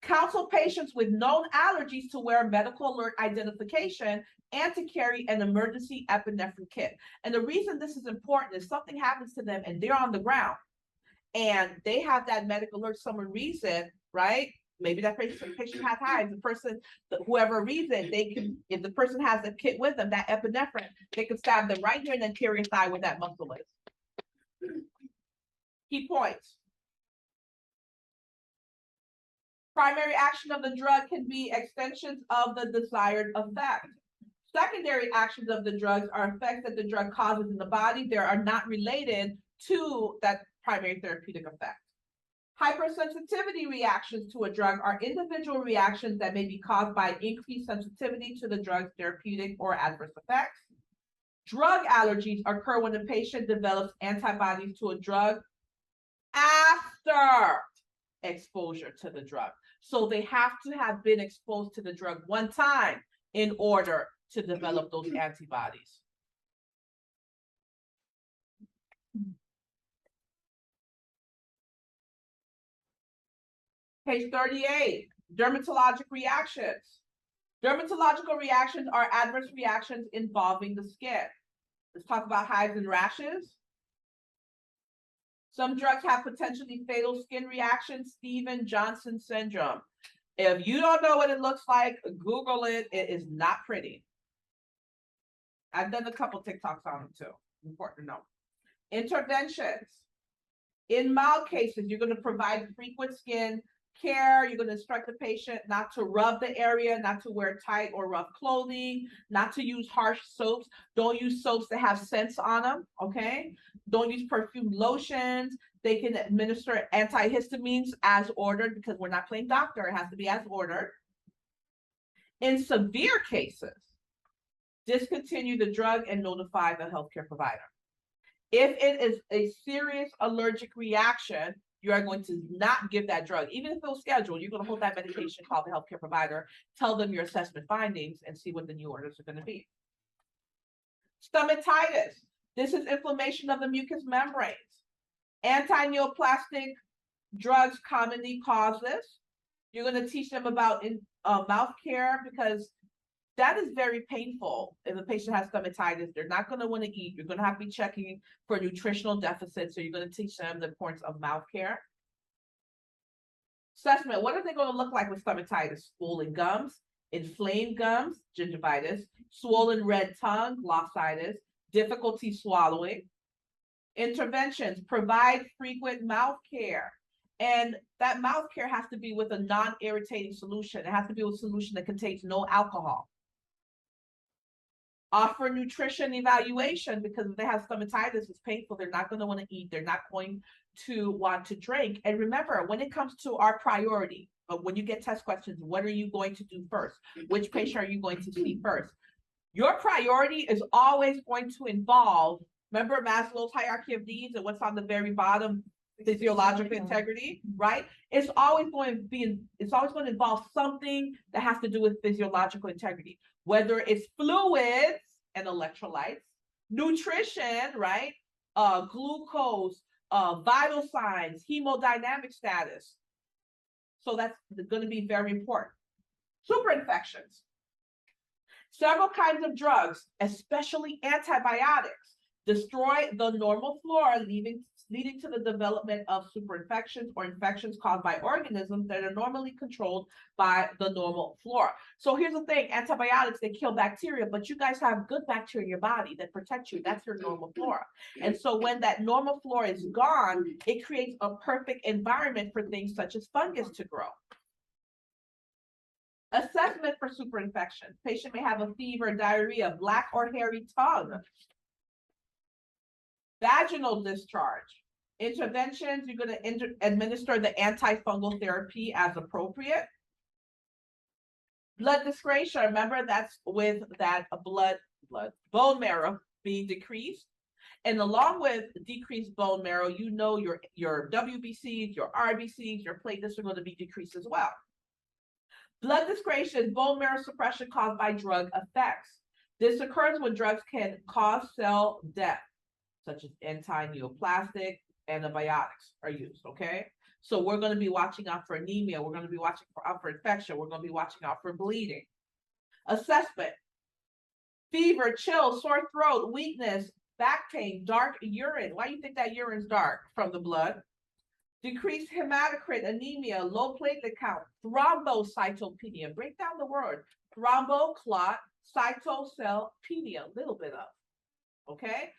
Counsel patients with known allergies to wear medical alert identification and to carry an emergency epinephrine kit. And the reason this is important is something happens to them and they're on the ground and they have that medical alert, someone reads it, right? Maybe that patient has hives, the person, whoever reads it, they can, if the person has a kit with them, that epinephrine, they can stab them right here and then tear inside where that muscle is. Key points. Primary action of the drug can be extensions of the desired effect. Secondary actions of the drugs are effects that the drug causes in the body. They are not related to that primary therapeutic effect. Hypersensitivity reactions to a drug are individual reactions that may be caused by increased sensitivity to the drug's therapeutic or adverse effects. Drug allergies occur when the patient develops antibodies to a drug after exposure to the drug. So they have to have been exposed to the drug one time in order to develop those antibodies. Page 38, dermatologic reactions. Dermatological reactions are adverse reactions involving the skin. Let's talk about hives and rashes. Some drugs have potentially fatal skin reactions, Stevens-Johnson syndrome. If you don't know what it looks like, Google it. It is not pretty. I've done a couple TikToks on them too. Important to know. Interventions. In mild cases, you're going to provide frequent skin care. You're going to instruct the patient not to rub the area, not to wear tight or rough clothing, not to use harsh soaps. Don't use soaps that have scents on them, okay? Don't use perfumed lotions. They can administer antihistamines as ordered because we're not playing doctor. It has to be as ordered. In severe cases, discontinue the drug and notify the healthcare provider. If it is a serious allergic reaction, you are going to not give that drug. Even if it was scheduled, you're going to hold that medication, call the healthcare provider, tell them your assessment findings, and see what the new orders are going to be. Stomatitis. This is inflammation of the mucous membranes. Anti-neoplastic drugs commonly cause this. You're going to teach them about mouth care because that is very painful. If a patient has stomatitis, they're not going to want to eat. You're going to have to be checking for nutritional deficits. So you're going to teach them the importance of mouth care. Assessment. What are they going to look like with stomatitis? Swollen gums, inflamed gums, gingivitis, swollen red tongue, glossitis, difficulty swallowing. Interventions. Provide frequent mouth care. And that mouth care has to be with a non-irritating solution. It has to be a solution that contains no alcohol. Offer nutrition evaluation because if they have stomatitis, it's painful. They're not going to want to eat. They're not going to want to drink. And remember, when it comes to our priority, when you get test questions, what are you going to do first? Which patient are you going to see first? Your priority is always going to involve, remember Maslow's hierarchy of needs and what's on the very bottom, physiological integrity, right? It's always going to involve something that has to do with physiological integrity, whether it's fluids and electrolytes, nutrition, right? Glucose, vital signs, hemodynamic status. So that's going to be very important. Superinfections. Several kinds of drugs, especially antibiotics, destroy the normal flora, leading to the development of superinfections or infections caused by organisms that are normally controlled by the normal flora. So here's the thing, antibiotics, they kill bacteria, but you guys have good bacteria in your body that protect you. That's your normal flora. And so when that normal flora is gone, it creates a perfect environment for things such as fungus to grow. Assessment for superinfection. Patient may have a fever, diarrhea, black or hairy tongue. Vaginal discharge. Interventions, you're going to administer the antifungal therapy as appropriate. Blood discretion, remember that's with that bone marrow being decreased. And along with decreased bone marrow, you know your WBCs, your RBCs, your platelets are going to be decreased as well. Blood discretion, bone marrow suppression caused by drug effects. This occurs when drugs can cause cell death, such as anti-neoplastic antibiotics are used, okay? So we're going to be watching out for anemia. We're going to be watching out for infection. We're going to be watching out for bleeding. Assessment: fever, chills, sore throat, weakness, back pain, dark urine. Why do you think that urine's dark? From the blood. Decreased hematocrit, anemia, low platelet count, thrombocytopenia. Break down the word. Thrombo, clot, cytocellular, a little bit of, okay?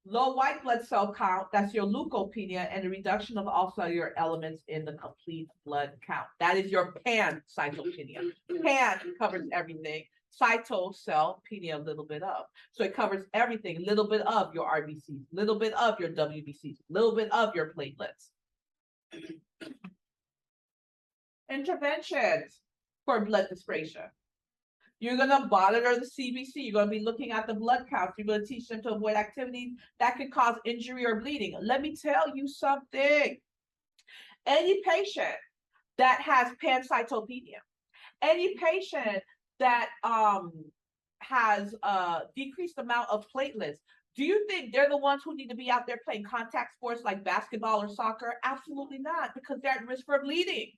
Low white blood cell count, that's your leukopenia, and the reduction of all cellular elements in the complete blood count. That is your pancytopenia. Pan covers everything. Cytocellular, a little bit of. So it covers everything, a little bit of your RBCs, a little bit of your WBCs, a little bit of your platelets. Interventions for blood discretion. You're going to monitor the CBC. You're going to be looking at the blood counts. You're going to teach them to avoid activities that could cause injury or bleeding. Let me tell you something. Any patient that has pancytopenia, any patient that has a decreased amount of platelets, do you think they're the ones who need to be out there playing contact sports like basketball or soccer? Absolutely not, because they're at risk for bleeding.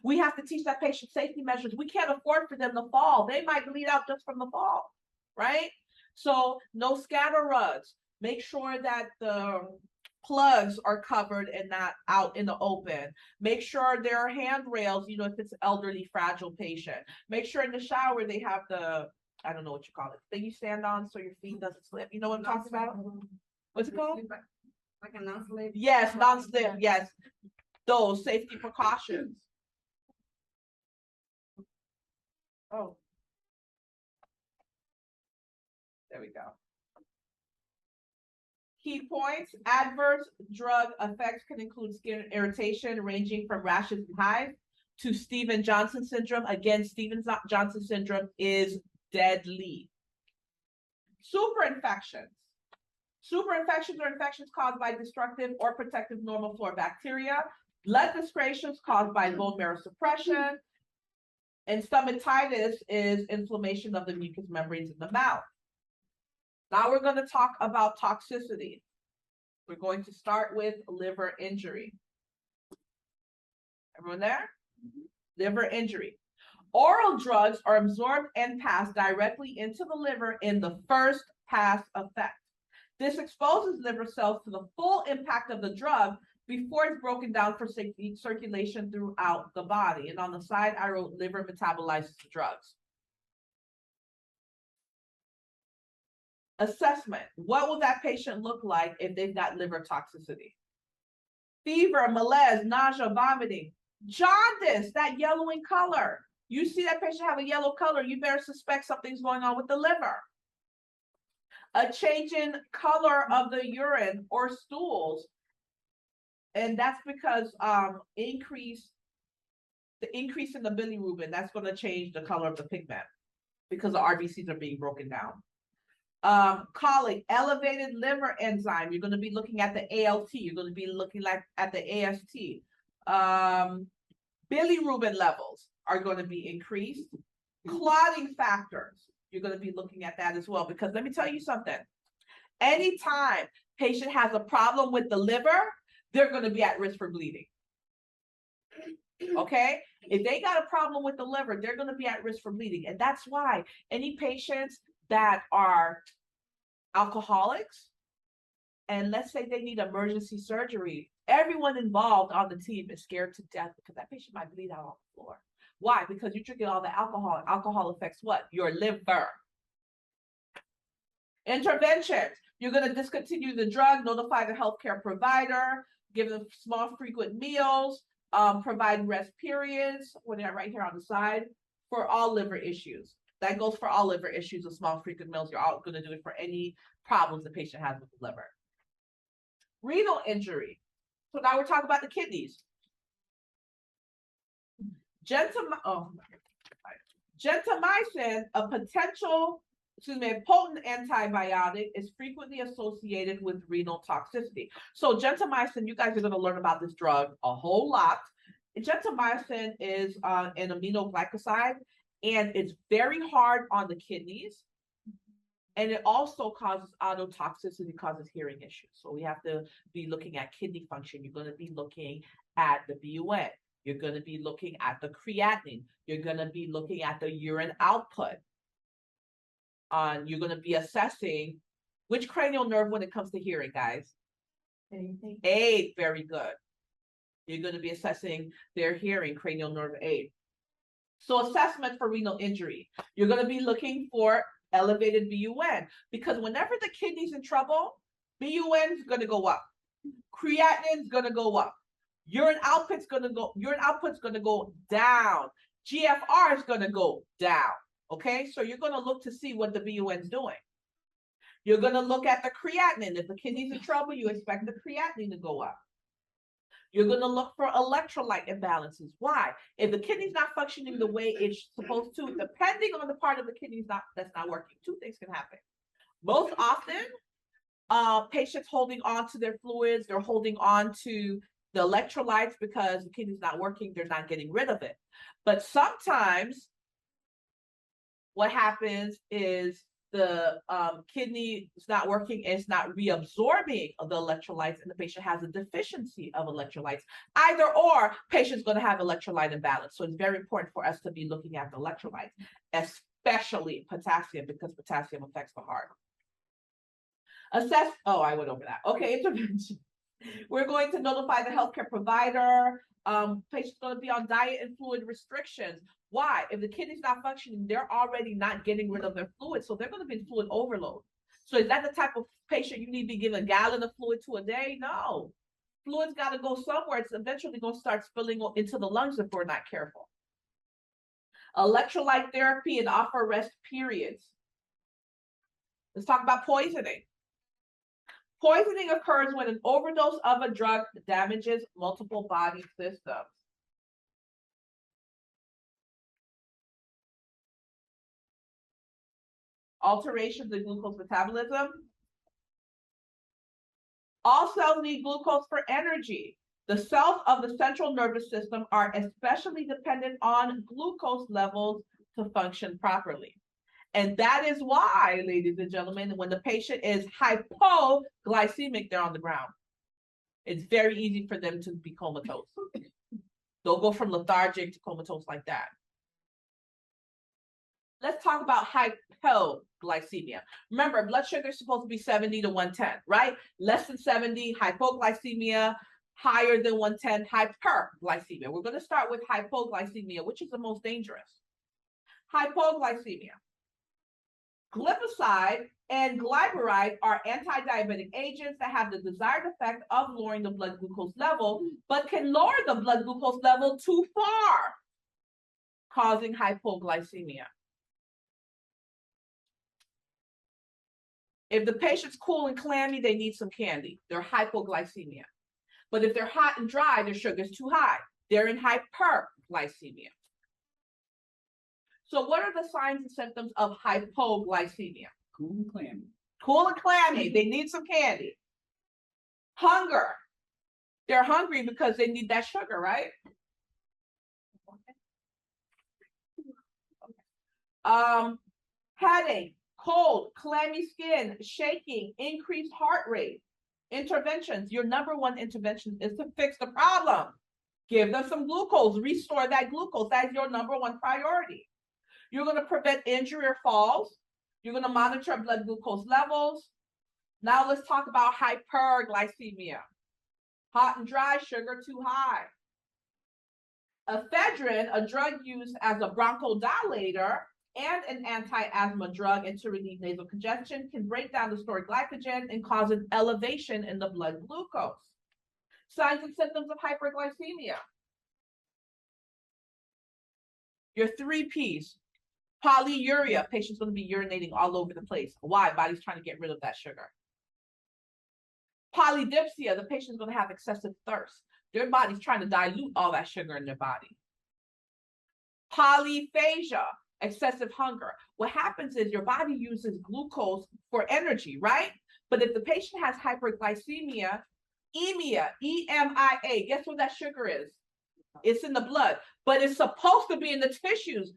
We have to teach that patient safety measures. We can't afford for them to fall. They might bleed out just from the fall, right? So no scatter rugs. Make sure that the plugs are covered and not out in the open. Make sure there are handrails, you know, if it's an elderly, fragile patient. Make sure in the shower they have the, I don't know what you call it, thing you stand on so your feet doesn't slip. You know what I'm talking about? What's it called? Like a non-slip. Yes, non-slip, yes. Those safety precautions. Oh. There we go. Key points: adverse drug effects can include skin irritation ranging from rashes and hives to Stevens-Johnson syndrome. Again, Stevens-Johnson syndrome is deadly. Superinfections. Superinfections are infections caused by destructive or protective normal flora bacteria. Blood discretions caused by bone marrow suppression. And stomatitis is inflammation of the mucous membranes in the mouth. Now we're going to talk about toxicity. We're going to start with liver injury. Everyone there? Liver injury. Oral drugs are absorbed and passed directly into the liver in the first pass effect. This exposes liver cells to the full impact of the drug before it's broken down for circulation throughout the body. And on the side, I wrote liver metabolizes the drugs. Assessment. What will that patient look like if they've got liver toxicity? Fever, malaise, nausea, vomiting, jaundice, that yellowing color. You see that patient have a yellow color, you better suspect something's going on with the liver. A change in color of the urine or stools. And that's because the increase in the bilirubin, that's going to change the color of the pigment because the RBCs are being broken down. Colic, elevated liver enzyme. You're going to be looking at the ALT. You're going to be looking at the AST. Bilirubin levels are going to be increased. Clotting factors. You're going to be looking at that as well, because let me tell you something. Anytime patient has a problem with the liver, they're going to be at risk for bleeding. Okay? If they got a problem with the liver, they're going to be at risk for bleeding. And that's why any patients that are alcoholics, and let's say they need emergency surgery, everyone involved on the team is scared to death because that patient might bleed out on the floor. Why? Because you're drinking all the alcohol, and alcohol affects what? Your liver. Interventions. You're going to discontinue the drug, notify the healthcare provider, give them small, frequent meals, provide rest periods, what I write here on the side, for all liver issues. That goes for all liver issues of small, frequent meals. You're all going to do it for any problems the patient has with the liver. Renal injury. So now we're talking about the kidneys. Gentamicin, a potent antibiotic, is frequently associated with renal toxicity. So gentamicin, you guys are going to learn about this drug a whole lot. Gentamicin is an aminoglycoside, and it's very hard on the kidneys. And it also causes autotoxicity, causes hearing issues. So we have to be looking at kidney function. You're going to be looking at the BUN. You're going to be looking at the creatinine. You're going to be looking at the urine output. You're going to be assessing which cranial nerve when it comes to hearing, guys. Eight, very good. You're going to be assessing their hearing, cranial nerve 8. So assessment for renal injury. You're going to be looking for elevated BUN, because whenever the kidney's in trouble, BUN is going to go up. Creatinine is going to go up. Urine output's going to go down. GFR is going to go down. Okay, so you're going to look to see what the BUN's doing. You're going to look at the creatinine. If the kidney's in trouble, you expect the creatinine to go up. You're going to look for electrolyte imbalances. Why? If the kidney's not functioning the way it's supposed to, depending on the part of the kidney that's not working, two things can happen. Most often, patients holding on to their fluids, they're holding on to the electrolytes because the kidney's not working, they're not getting rid of it. But sometimes what happens is the kidney is not working, and it's not reabsorbing of the electrolytes, and the patient has a deficiency of electrolytes. Either or, patient's going to have electrolyte imbalance. So it's very important for us to be looking at the electrolytes, especially potassium, because potassium affects the heart. I went over that. Okay, intervention. We're going to notify the healthcare provider. Patient's going to be on diet and fluid restrictions. Why? If the kidney's not functioning, they're already not getting rid of their fluid, so they're going to be in fluid overload. So is that the type of patient you need to be giving a gallon of fluid to a day? No. Fluid's got to go somewhere. It's eventually going to start spilling into the lungs if we're not careful. Electrolyte therapy and off rest periods. Let's talk about poisoning. Poisoning occurs when an overdose of a drug damages multiple body systems. Alterations in glucose metabolism. All cells need glucose for energy. The cells of the central nervous system are especially dependent on glucose levels to function properly. And that is why, ladies and gentlemen, when the patient is hypoglycemic, they're on the ground. It's very easy for them to be comatose. They'll go from lethargic to comatose like that. Let's talk about hypoglycemia. Remember, blood sugar is supposed to be 70 to 110, right? Less than 70, hypoglycemia. Higher than 110, hyperglycemia. We're going to start with hypoglycemia, which is the most dangerous. Hypoglycemia. Glyphoside and glyburide are anti-diabetic agents that have the desired effect of lowering the blood glucose level, but can lower the blood glucose level too far, causing hypoglycemia. If the patient's cool and clammy, they need some candy. They're hypoglycemia. But if they're hot and dry, their sugar's too high. They're in hyperglycemia. So what are the signs and symptoms of hypoglycemia? Cool and clammy. Cool and clammy. They need some candy. Hunger. They're hungry because they need that sugar, right? Headache, cold, clammy skin, shaking, increased heart rate. Interventions. Your number one intervention is to fix the problem. Give them some glucose, restore that glucose. That's your number one priority. You're going to prevent injury or falls. You're going to monitor blood glucose levels. Now let's talk about hyperglycemia. Hot and dry, sugar too high. Ephedrine, a drug used as a bronchodilator and an anti-asthma drug and to relieve nasal congestion, can break down the stored glycogen and cause an elevation in the blood glucose. Signs and symptoms of hyperglycemia. Your 3 P's. Polyuria, patient's going to be urinating all over the place. Why? Body's trying to get rid of that sugar. Polydipsia, the patient's going to have excessive thirst. Their body's trying to dilute all that sugar in their body. Polyphagia, excessive hunger. What happens is your body uses glucose for energy, right? But if the patient has hyperglycemia, EMIA, E-M-I-A, guess what that sugar is? It's in the blood, but it's supposed to be in the tissues.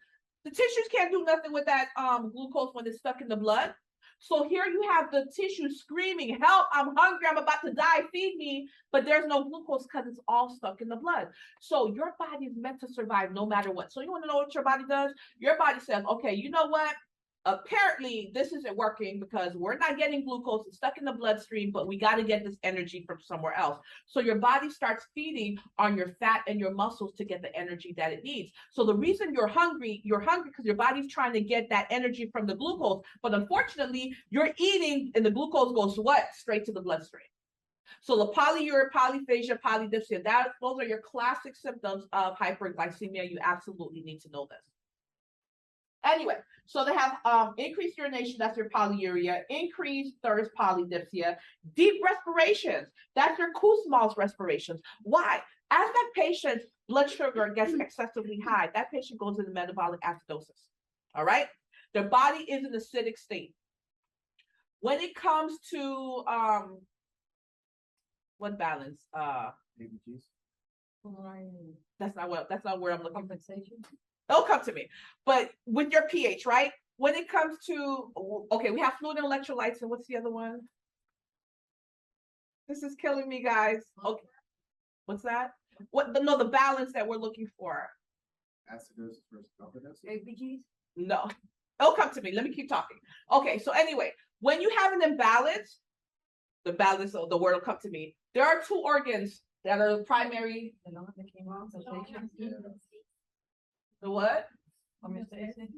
The tissues can't do nothing with that glucose when it's stuck in the blood. So here you have the tissue screaming, help, I'm hungry, I'm about to die, feed me, but there's no glucose because it's all stuck in the blood. So your body is meant to survive no matter what. So you want to know what your body does? Your body says, okay, you know what? Apparently this isn't working because we're not getting glucose, it's stuck in the bloodstream, but we got to get this energy from somewhere else. So your body starts feeding on your fat and your muscles to get the energy that it needs. So the reason you're hungry because your body's trying to get that energy from the glucose, but unfortunately you're eating and the glucose goes what? Straight to the bloodstream. So the polyuria, polyphagia, polydipsia, those are your classic symptoms of hyperglycemia. You absolutely need to know this. Anyway, so they have increased urination, that's your polyuria, increased thirst, polydipsia, deep respirations, that's your Kussmaul's respirations. Why? As that patient's blood sugar gets excessively high, that patient goes into metabolic acidosis, all right? Their body is in acidic state. When it comes to, what balance? That's not where I'm looking. Compensation. It'll come to me. But with your pH, right? When it comes to, okay, we have fluid and electrolytes, and what's the other one? This is killing me, guys. Okay, what's that? The balance that we're looking for. Acidosis versus alkalosis. APGs. No, it'll come to me. Let me keep talking. Okay, so anyway, when you have an imbalance, the balance of the word will come to me. There are two organs that are primary. The what? Homeostasis.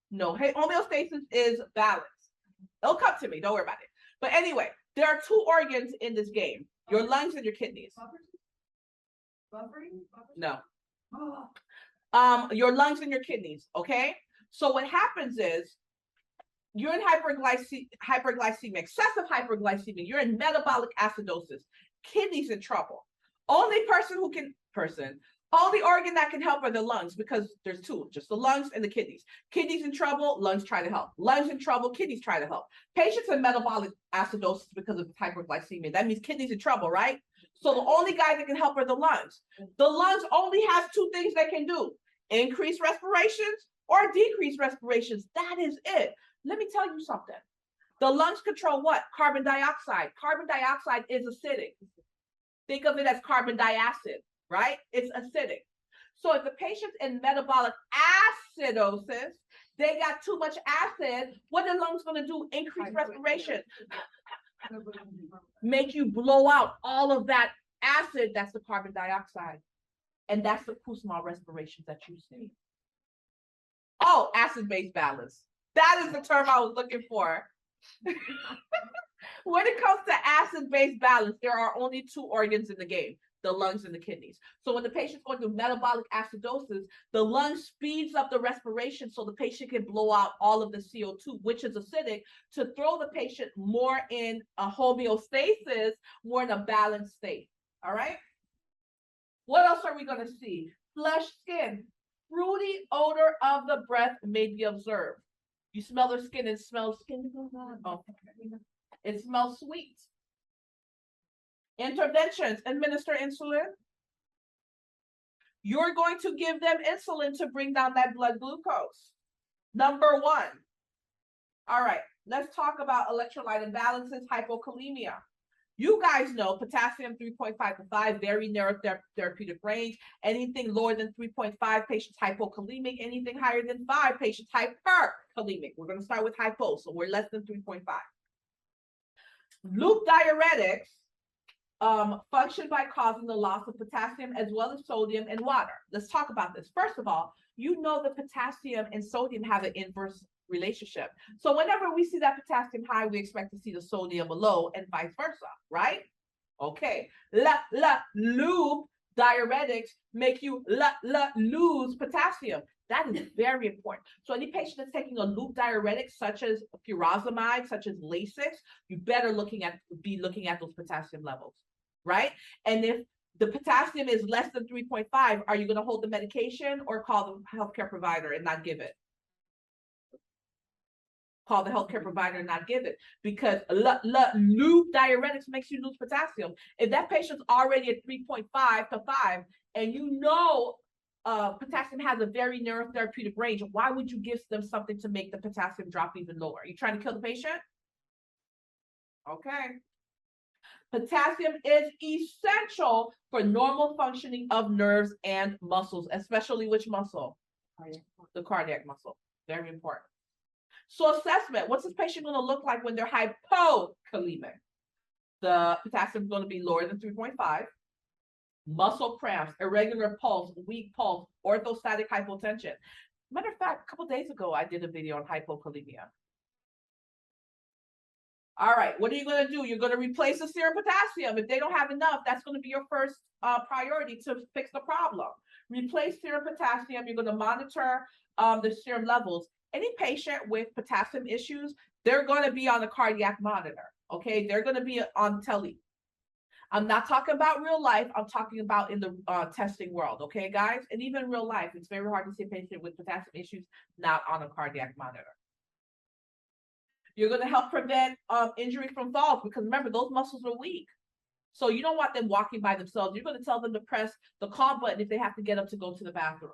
No, hey, homeostasis is balance. It'll come to me. Don't worry about it. But anyway, there are two organs in this game: your lungs and your kidneys. Buffering? No. Oh. Your lungs and your kidneys. Okay. So what happens is you're in hyperglycemia, excessive hyperglycemia. You're in metabolic acidosis. Kidneys in trouble. Only organ that can help are the lungs, because there's two, just the lungs and the kidneys. Kidneys in trouble, lungs try to help. Lungs in trouble, kidneys try to help. Patients in metabolic acidosis because of hyperglycemia. That means kidneys in trouble, right? So the only guy that can help are the lungs. The lungs only has two things they can do: increase respirations or decrease respirations. That is it. Let me tell you something. The lungs control what? Carbon dioxide. Carbon dioxide is acidic. Think of it as carbon diacid, right? It's acidic. So if the patient's in metabolic acidosis, they got too much acid, what are the lungs going to do? Increase respiration. Make you blow out all of that acid. That's the carbon dioxide. And that's the Kussmaul respirations that you see. Oh, acid-base balance. That is the term I was looking for. When it comes to acid-base balance, there are only two organs in the game: the lungs and the kidneys. So when the patient's going through metabolic acidosis, the lung speeds up the respiration so the patient can blow out all of the CO2, which is acidic, to throw the patient more in a homeostasis, more in a balanced state. All right? What else are we going to see? Flesh, skin. Fruity odor of the breath may be observed. You smell their skin, it smells skin. Oh, it smells sweet. Interventions: administer insulin. You're going to give them insulin to bring down that blood glucose. Number one. All right, let's talk about electrolyte imbalances, hypokalemia. You guys know potassium 3.5 to 5, very narrow therapeutic range. Anything lower than 3.5, patients hypokalemic. Anything higher than 5, patients hyperkalemic. We're going to start with hypo, so we're less than 3.5. Loop diuretics function by causing the loss of potassium as well as sodium and water. Let's talk about this. First of all, you know that potassium and sodium have an inverse relationship. So whenever we see that potassium high, we expect to see the sodium low and vice versa, right? Okay. Loop diuretics make you lose potassium. That is very important. So any patient that's taking a loop diuretic, such as furosemide, such as Lasix, you better be looking at those potassium levels, right? And if the potassium is less than 3.5, are you going to hold the medication or call the healthcare provider and not give it? call the healthcare provider and not give it, because loop diuretics makes you lose potassium. If that patient's already at 3.5 to 5, and you know potassium has a very narrow therapeutic range, why would you give them something to make the potassium drop even lower? Are you trying to kill the patient? Okay. Potassium is essential for normal functioning of nerves and muscles, especially which muscle? The cardiac muscle. Very important. So assessment, what's this patient going to look like when they're hypokalemic? The potassium is going to be lower than 3.5. Muscle cramps, irregular pulse, weak pulse, orthostatic hypotension. Matter of fact, a couple days ago, I did a video on hypokalemia. All right, what are you going to do? You're going to replace the serum potassium. If they don't have enough, that's going to be your first priority to fix the problem. Replace serum potassium. You're going to monitor the serum levels. Any patient with potassium issues, they're going to be on a cardiac monitor, okay? They're going to be on tele. I'm not talking about real life. I'm talking about in the testing world, okay, guys? And even in real life, it's very hard to see a patient with potassium issues not on a cardiac monitor. You're going to help prevent injury from falls, because remember, those muscles are weak. So you don't want them walking by themselves. You're going to tell them to press the call button if they have to get up to go to the bathroom.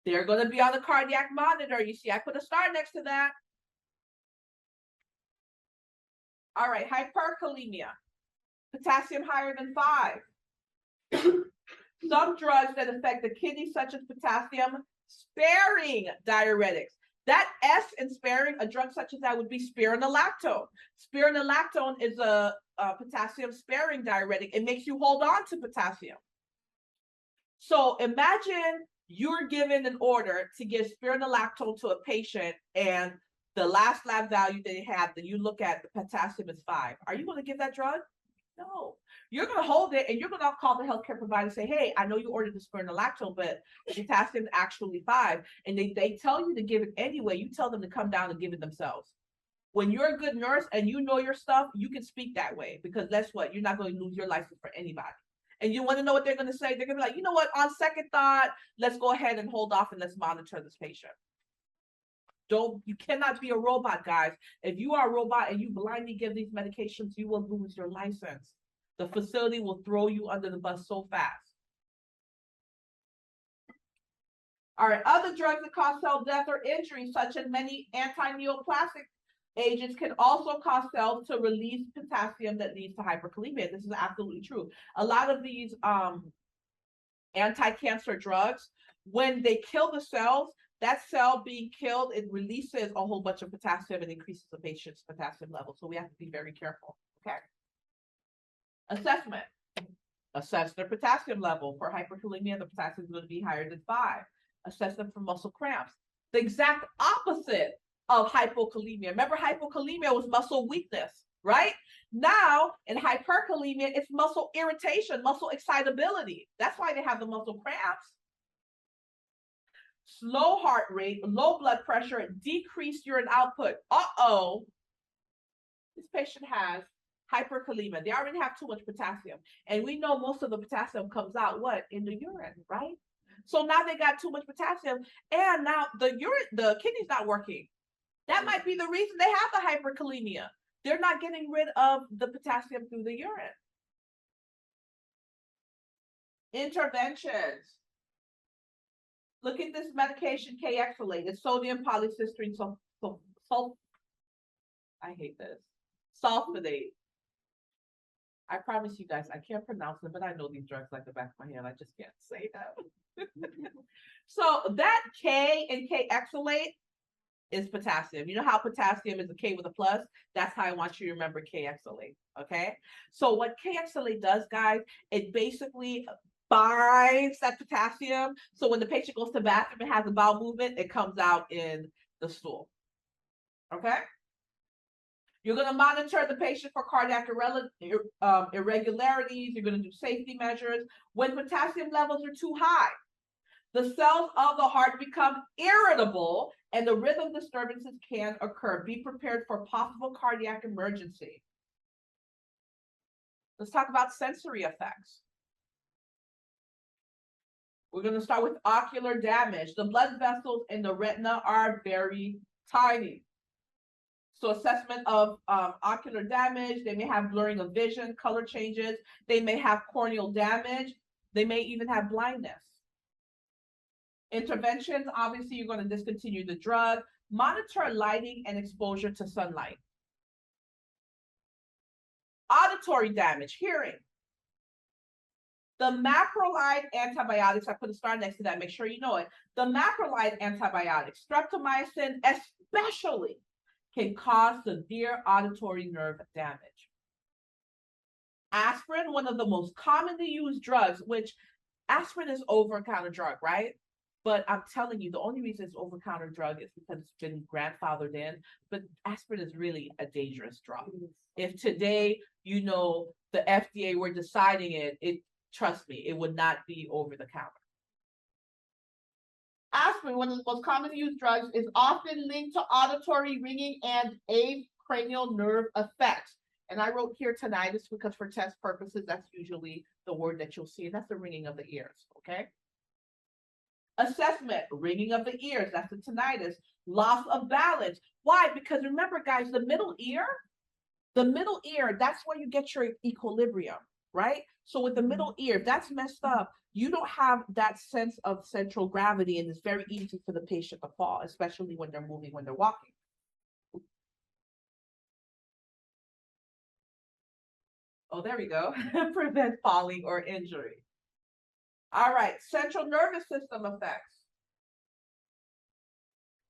They're going to be on the cardiac monitor. You see, I put a star next to that. All right, hyperkalemia. Potassium higher than 5. Some drugs that affect the kidney, such as potassium sparing diuretics. That S in sparing, a drug such as that would be spironolactone. Spironolactone is a potassium sparing diuretic. It makes you hold on to potassium. So imagine you're given an order to give spironolactone to a patient, and the last lab value they have, that you look at, the potassium is 5. Are you going to give that drug? No. You're going to hold it, and you're going to call the healthcare provider and say, hey, I know you ordered the spironolactone, but the potassium is actually 5. And they tell you to give it anyway. You tell them to come down and give it themselves. When you're a good nurse and you know your stuff, you can speak that way, because that's what, you're not going to lose your license for anybody. And you want to know what they're going to say? They're going to be like, you know what, on second thought, let's go ahead and hold off and let's monitor this patient. You cannot be a robot, guys. If you are a robot and you blindly give these medications, you will lose your license. The facility will throw you under the bus so fast. All right, other drugs that cause cell death or injury, such as many anti-neoplastic agents, can also cause cells to release potassium that leads to hyperkalemia. This is absolutely true. A lot of these anti-cancer drugs, when they kill the cells, that cell being killed, it releases a whole bunch of potassium and increases the patient's potassium level. So we have to be very careful. Okay. Assessment. Assess their potassium level. For hyperkalemia, the potassium is going to be higher than 5. Assess them for muscle cramps. The exact opposite of hypokalemia. Remember, hypokalemia was muscle weakness, right? Now, in hyperkalemia, it's muscle irritation, muscle excitability. That's why they have the muscle cramps. Slow heart rate, low blood pressure, decreased urine output. Uh-oh. This patient has hyperkalemia. They already have too much potassium. And we know most of the potassium comes out, what? In the urine, right? So now they got too much potassium, and now the kidney's not working. That might be the reason they have the hyperkalemia. They're not getting rid of the potassium through the urine. Interventions. Look at this medication, K-exolate. It's sodium polycistrine I hate this. Sulfonate. I promise you guys, I can't pronounce them, but I know these drugs like the back of my hand. I just can't say them. So that K in K-exolate is potassium. You know how potassium is a K with a plus? That's how I want you to remember K-exolate, okay? So what K-exolate does, guys, it basically binds that potassium. So when the patient goes to the bathroom and has a bowel movement, it comes out in the stool, okay? You're going to monitor the patient for cardiac irregularities. You're going to do safety measures. When potassium levels are too high, the cells of the heart become irritable and the rhythm disturbances can occur. Be prepared for possible cardiac emergency. Let's talk about sensory effects. We're going to start with ocular damage. The blood vessels in the retina are very tiny. So assessment of ocular damage, they may have blurring of vision, color changes, they may have corneal damage, they may even have blindness. Interventions, obviously you're going to discontinue the drug, monitor lighting and exposure to sunlight. Auditory damage, hearing. The macrolide antibiotics, I put a star next to that, make sure you know it. The macrolide antibiotics, streptomycin especially, can cause severe auditory nerve damage. Aspirin, one of the most commonly used drugs, which aspirin is over-the-counter drug, right? But I'm telling you, the only reason it's over-the-counter drug is because it's been grandfathered in, but aspirin is really a dangerous drug. If today, you know, the FDA were deciding it, trust me, it would not be over the counter. Aspirin, one of the most commonly used drugs, is often linked to auditory ringing and acranial nerve effects. And I wrote here tinnitus because for test purposes, that's usually the word that you'll see. That's the ringing of the ears, okay? Assessment, ringing of the ears, that's the tinnitus. Loss of balance. Why? Because remember, guys, the middle ear, that's where you get your equilibrium, right? So with the middle ear, if that's messed up, you don't have that sense of central gravity, and it's very easy for the patient to fall, especially when they're moving, when they're walking. Oh, there we go. Prevent falling or injury. All right, central nervous system effects.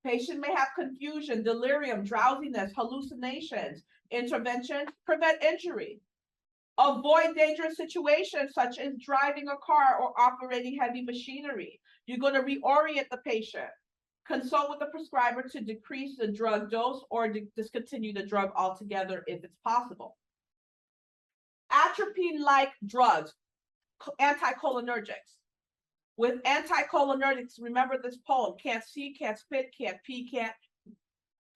Patient may have confusion, delirium, drowsiness, hallucinations. Intervention, prevent injury. Avoid dangerous situations such as driving a car or operating heavy machinery. You're going to reorient the patient. Consult with the prescriber to decrease the drug dose or discontinue the drug altogether if it's possible. Atropine-like drugs, anticholinergics. With anticholinergics, remember this poem: can't see, can't spit, can't pee, can't.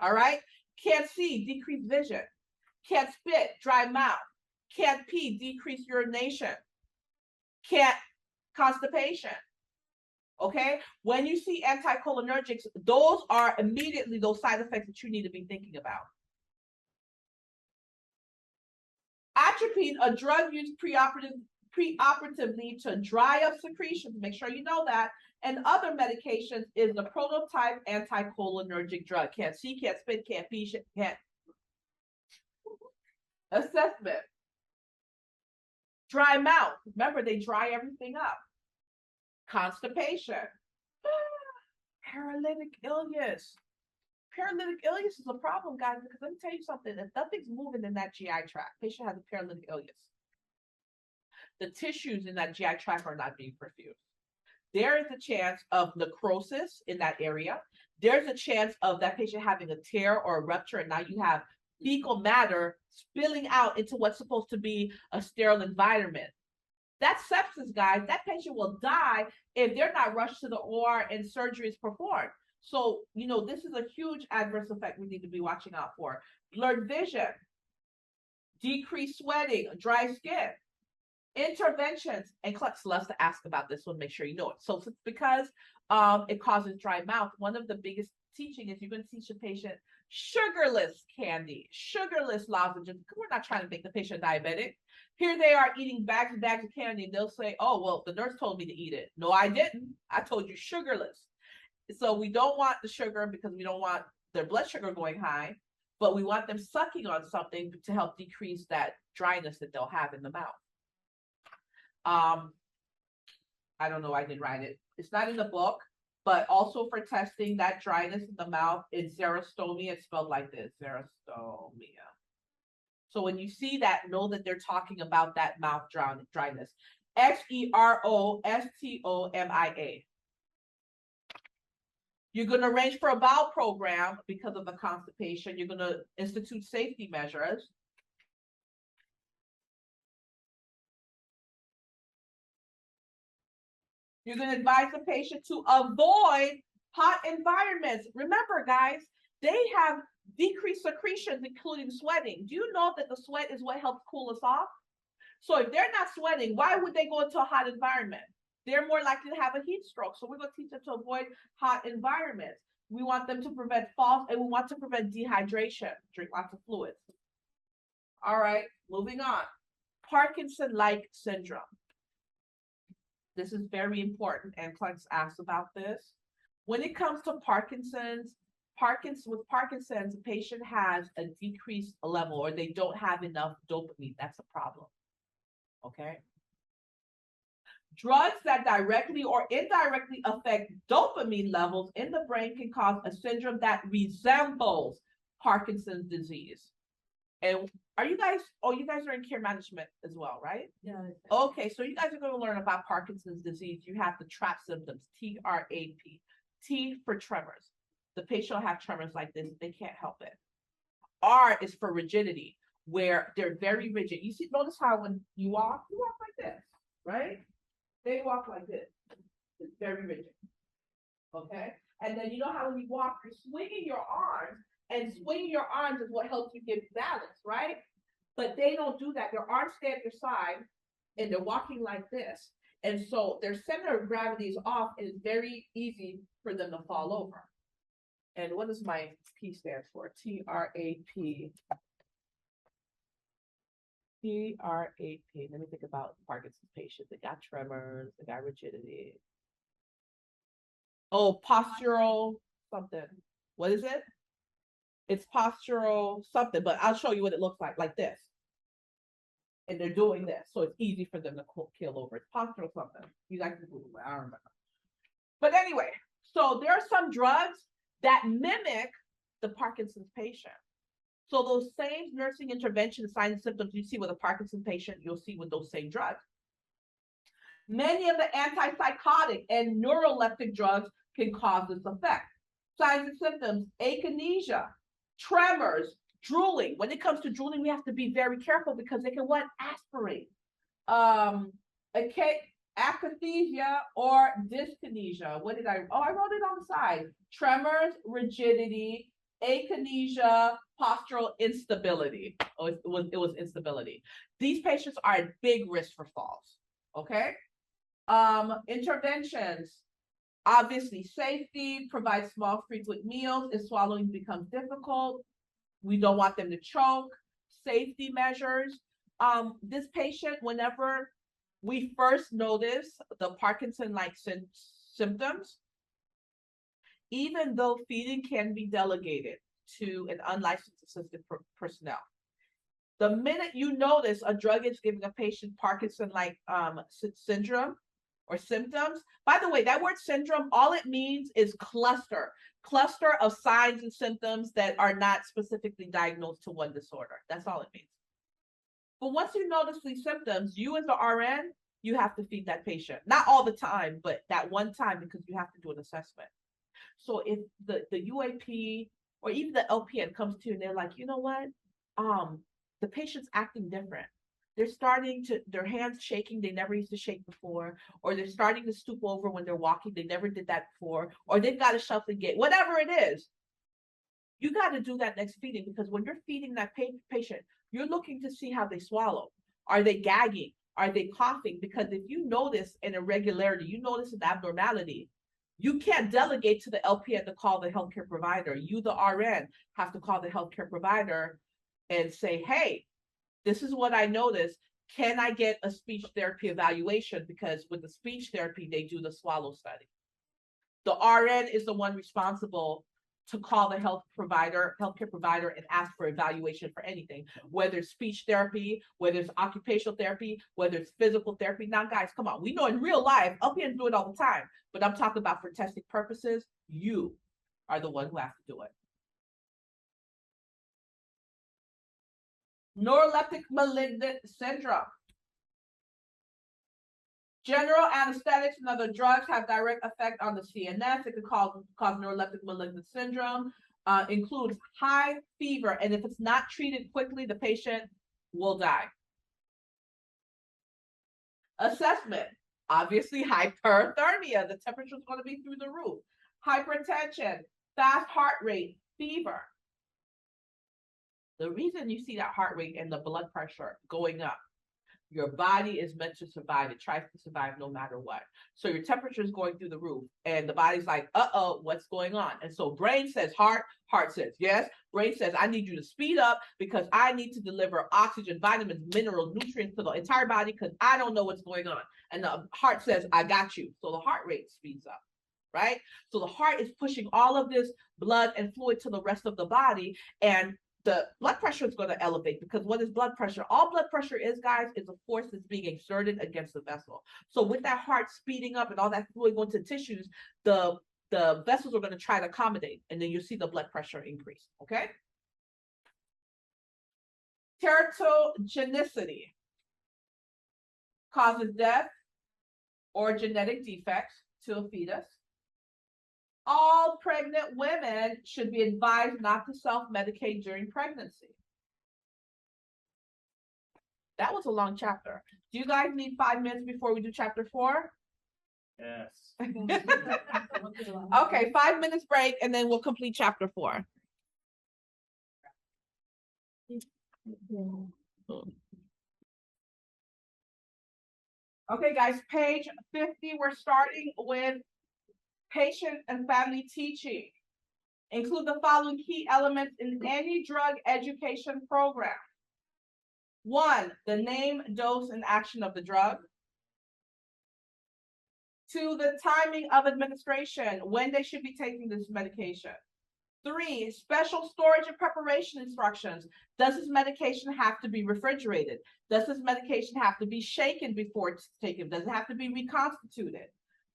All right? Can't see, decreased vision. Can't spit, dry mouth. Can't pee, decreased urination. Can't, constipation. Okay? When you see anticholinergics, those are immediately those side effects that you need to be thinking about. Atropine, a drug used preoperatively to dry up secretions, make sure you know that, and other medications, is the prototype anticholinergic drug. Can't see, can't spit, can't pee, can't. Assessment. Dry mouth. Remember, they dry everything up. Constipation. Paralytic ileus. Paralytic ileus is a problem, guys, because let me tell you something. If nothing's moving in that GI tract, patient has a paralytic ileus. The tissues in that GI tract are not being perfused. There is a chance of necrosis in that area. There's a chance of that patient having a tear or a rupture, and now you have fecal matter spilling out into what's supposed to be a sterile environment. That's sepsis, guys. That patient will die if they're not rushed to the OR and surgery is performed. So, you know, this is a huge adverse effect we need to be watching out for. Blurred vision, decreased sweating, dry skin. Interventions, and Klutz loves to ask about this one, make sure you know it. So it's because it causes dry mouth. One of the biggest teaching is you're going to teach the patient sugarless candy, sugarless lozenges. We're not trying to make the patient diabetic. Here they are eating bags and bags of candy, and they'll say, oh, well, the nurse told me to eat it. No, I didn't. I told you sugarless. So we don't want the sugar because we don't want their blood sugar going high, but we want them sucking on something to help decrease that dryness that they'll have in the mouth. I don't know, I didn't write it. It's not in the book, but also for testing that dryness in the mouth, it's xerostomia. It's spelled like this, xerostomia. So when you see that, know that they're talking about that mouth dryness. xerostomia. You're going to arrange for a bowel program because of the constipation. You're going to institute safety measures. You're going to advise the patient to avoid hot environments. Remember, guys, they have decreased secretions, including sweating. Do you know that the sweat is what helps cool us off? So if they're not sweating, why would they go into a hot environment? They're more likely to have a heat stroke. So we're going to teach them to avoid hot environments. We want them to prevent falls, and we want to prevent dehydration. Drink lots of fluids. All right, moving on. Parkinson-like syndrome. This is very important, and clients ask about this. When it comes to Parkinson's, with Parkinson's, the patient has a decreased level, or they don't have enough dopamine. That's a problem. Okay. Drugs that directly or indirectly affect dopamine levels in the brain can cause a syndrome that resembles Parkinson's disease. And are you guys, you guys are in care management as well, right? Yeah. Okay, so you guys are going to learn about Parkinson's disease. You have the TRAP symptoms, T-R-A-P. T for tremors. The patient will have tremors like this. They can't help it. R is for rigidity, where they're very rigid. You see, notice how when you walk like this, right? They walk like this. It's very rigid. Okay? And then you know how when you walk, you're swinging your arms, and swinging your arms is what helps you get balance, right? But they don't do that. Their arms stay at their side, and they're walking like this. And so their center of gravity is off, and it's very easy for them to fall over. And what does my P stand for? T-R-A-P. T-R-A-P. Let me think about Parkinson's patients. They got tremors, they got rigidity. Oh, postural something. What is it? It's postural something, but I'll show you what it looks like this. And they're doing this, so it's easy for them to kill over. It's postural something. You guys can Google it, I don't remember. But anyway, so there are some drugs that mimic the Parkinson's patient. So those same nursing intervention signs and symptoms you see with a Parkinson's patient, you'll see with those same drugs. Many of the antipsychotic and neuroleptic drugs can cause this effect. Signs and symptoms, akinesia, tremors, drooling. When it comes to drooling, we have to be very careful because they can aspirate. Akathisia or dyskinesia. What did I wrote it on the side. Tremors, rigidity, akinesia, postural instability. Oh, it was instability. These patients are at big risk for falls. Okay. Interventions. Obviously, safety, provide small, frequent meals if swallowing becomes difficult. We don't want them to choke. Safety measures. This patient, whenever we first notice the Parkinson-like symptoms, even though feeding can be delegated to an unlicensed assisted personnel, the minute you notice a drug is giving a patient Parkinson-like syndrome or symptoms, by the way, that word syndrome, all it means is cluster of signs and symptoms that are not specifically diagnosed to one disorder. That's all it means. But once you notice these symptoms, you as the RN, you have to feed that patient. Not all the time, but that one time because you have to do an assessment. So if the UAP or even the LPN comes to you and they're like, you know what, the patient's acting different. They're starting to, their hands shaking, they never used to shake before, or they're starting to stoop over when they're walking, they never did that before, or they've got a shuffling gait, whatever it is, you got to do that next feeding because when you're feeding that patient, you're looking to see how they swallow. Are they gagging? Are they coughing? Because if you notice an irregularity, you notice an abnormality, you can't delegate to the LPN to call the healthcare provider. You, the RN, have to call the healthcare provider and say, hey, this is what I noticed. Can I get a speech therapy evaluation? Because with the speech therapy, they do the swallow study. The RN is the one responsible to call the healthcare provider and ask for evaluation for anything, whether it's speech therapy, whether it's occupational therapy, whether it's physical therapy. Now, guys, come on. We know in real life, LPNs do it all the time, but I'm talking about for testing purposes, you are the one who has to do it. Neuroleptic malignant syndrome. General anesthetics and other drugs have direct effect on the CNS. It can cause neuroleptic malignant syndrome, includes high fever, and if it's not treated quickly, the patient will die. Assessment, obviously hyperthermia, the temperature is going to be through the roof. Hypertension, fast heart rate, fever. The reason you see that heart rate and the blood pressure going up, Your body is meant to survive. It tries to survive no matter what. So your temperature is going through the roof and the body's like, uh-oh, what's going on? And so brain says heart says yes. Brain says, I need you to speed up because I need to deliver oxygen, vitamins, minerals, nutrients to the entire body because I don't know what's going on. And the heart says, I got you. So the heart rate speeds up, right? So the heart is pushing all of this blood and fluid to the rest of the body, and the blood pressure is going to elevate because what is blood pressure? All blood pressure is, guys, is a force that's being exerted against the vessel. So with that heart speeding up and all that fluid going to tissues, the vessels are going to try to accommodate, and then you see the blood pressure increase, okay? Teratogenicity causes death or genetic defects to a fetus. All pregnant women should be advised not to self-medicate during pregnancy. That was a long chapter. Do you guys need 5 minutes before we do chapter 4? Yes. Okay, 5 minutes break, and then we'll complete chapter 4. Okay, guys, page 50, we're starting with patient and family teaching. Include the following key elements in any drug education program. 1, the name, dose, and action of the drug. 2, the timing of administration, when they should be taking this medication. 3, special storage and preparation instructions. Does this medication have to be refrigerated? Does this medication have to be shaken before it's taken? Does it have to be reconstituted?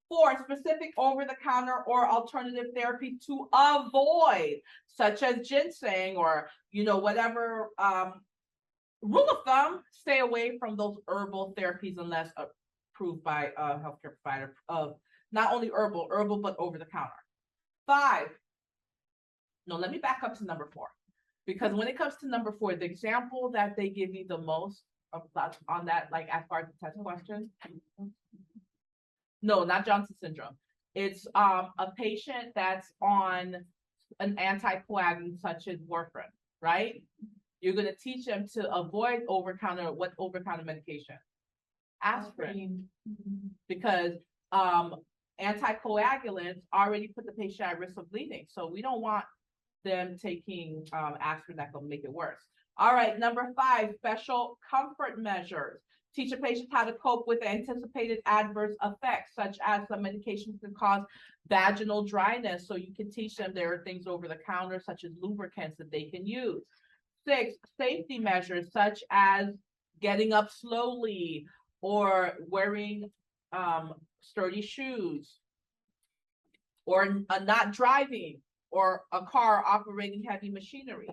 4, specific over-the-counter or alternative therapy to avoid, such as ginseng or, whatever. Rule of thumb, stay away from those herbal therapies unless approved by a healthcare provider of not only herbal, but over-the-counter. 5, no, let me back up to number 4. Because when it comes to number 4, the example that they give you the most on that, like as far as the test question, no, not Johnson syndrome. It's a patient that's on an anticoagulant such as warfarin, right? You're going to teach them to avoid over-counter medication? Aspirin. Because anticoagulants already put the patient at risk of bleeding. So we don't want them taking aspirin that will make it worse. All right, number 5, special comfort measures. Teach a patient how to cope with anticipated adverse effects, such as some medications can cause vaginal dryness. So you can teach them there are things over the counter, such as lubricants that they can use. 6, safety measures, such as getting up slowly or wearing sturdy shoes or not driving or a car operating heavy machinery.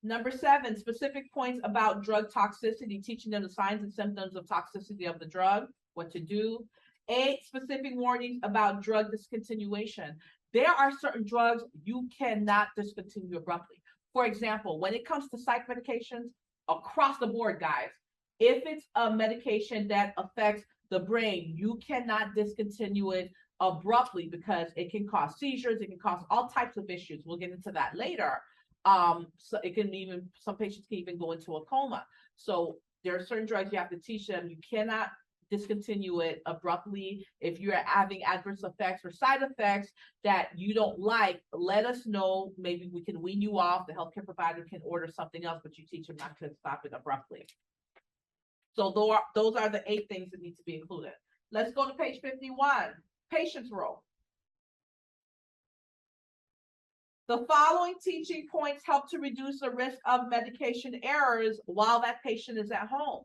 Number 7, specific points about drug toxicity, teaching them the signs and symptoms of toxicity of the drug, what to do. 8, specific warnings about drug discontinuation. There are certain drugs you cannot discontinue abruptly. For example, when it comes to psych medications, across the board, guys, if it's a medication that affects the brain, you cannot discontinue it abruptly because it can cause seizures, it can cause all types of issues. We'll get into that later. So it can even, some patients can even go into a coma. So there are certain drugs you have to teach them. You cannot discontinue it abruptly. If you're having adverse effects or side effects that you don't like, let us know. Maybe we can wean you off. The healthcare provider can order something else, but you teach them not to stop it abruptly. So those are the 8 things that need to be included. Let's go to page 51, patient's role. The following teaching points help to reduce the risk of medication errors while that patient is at home.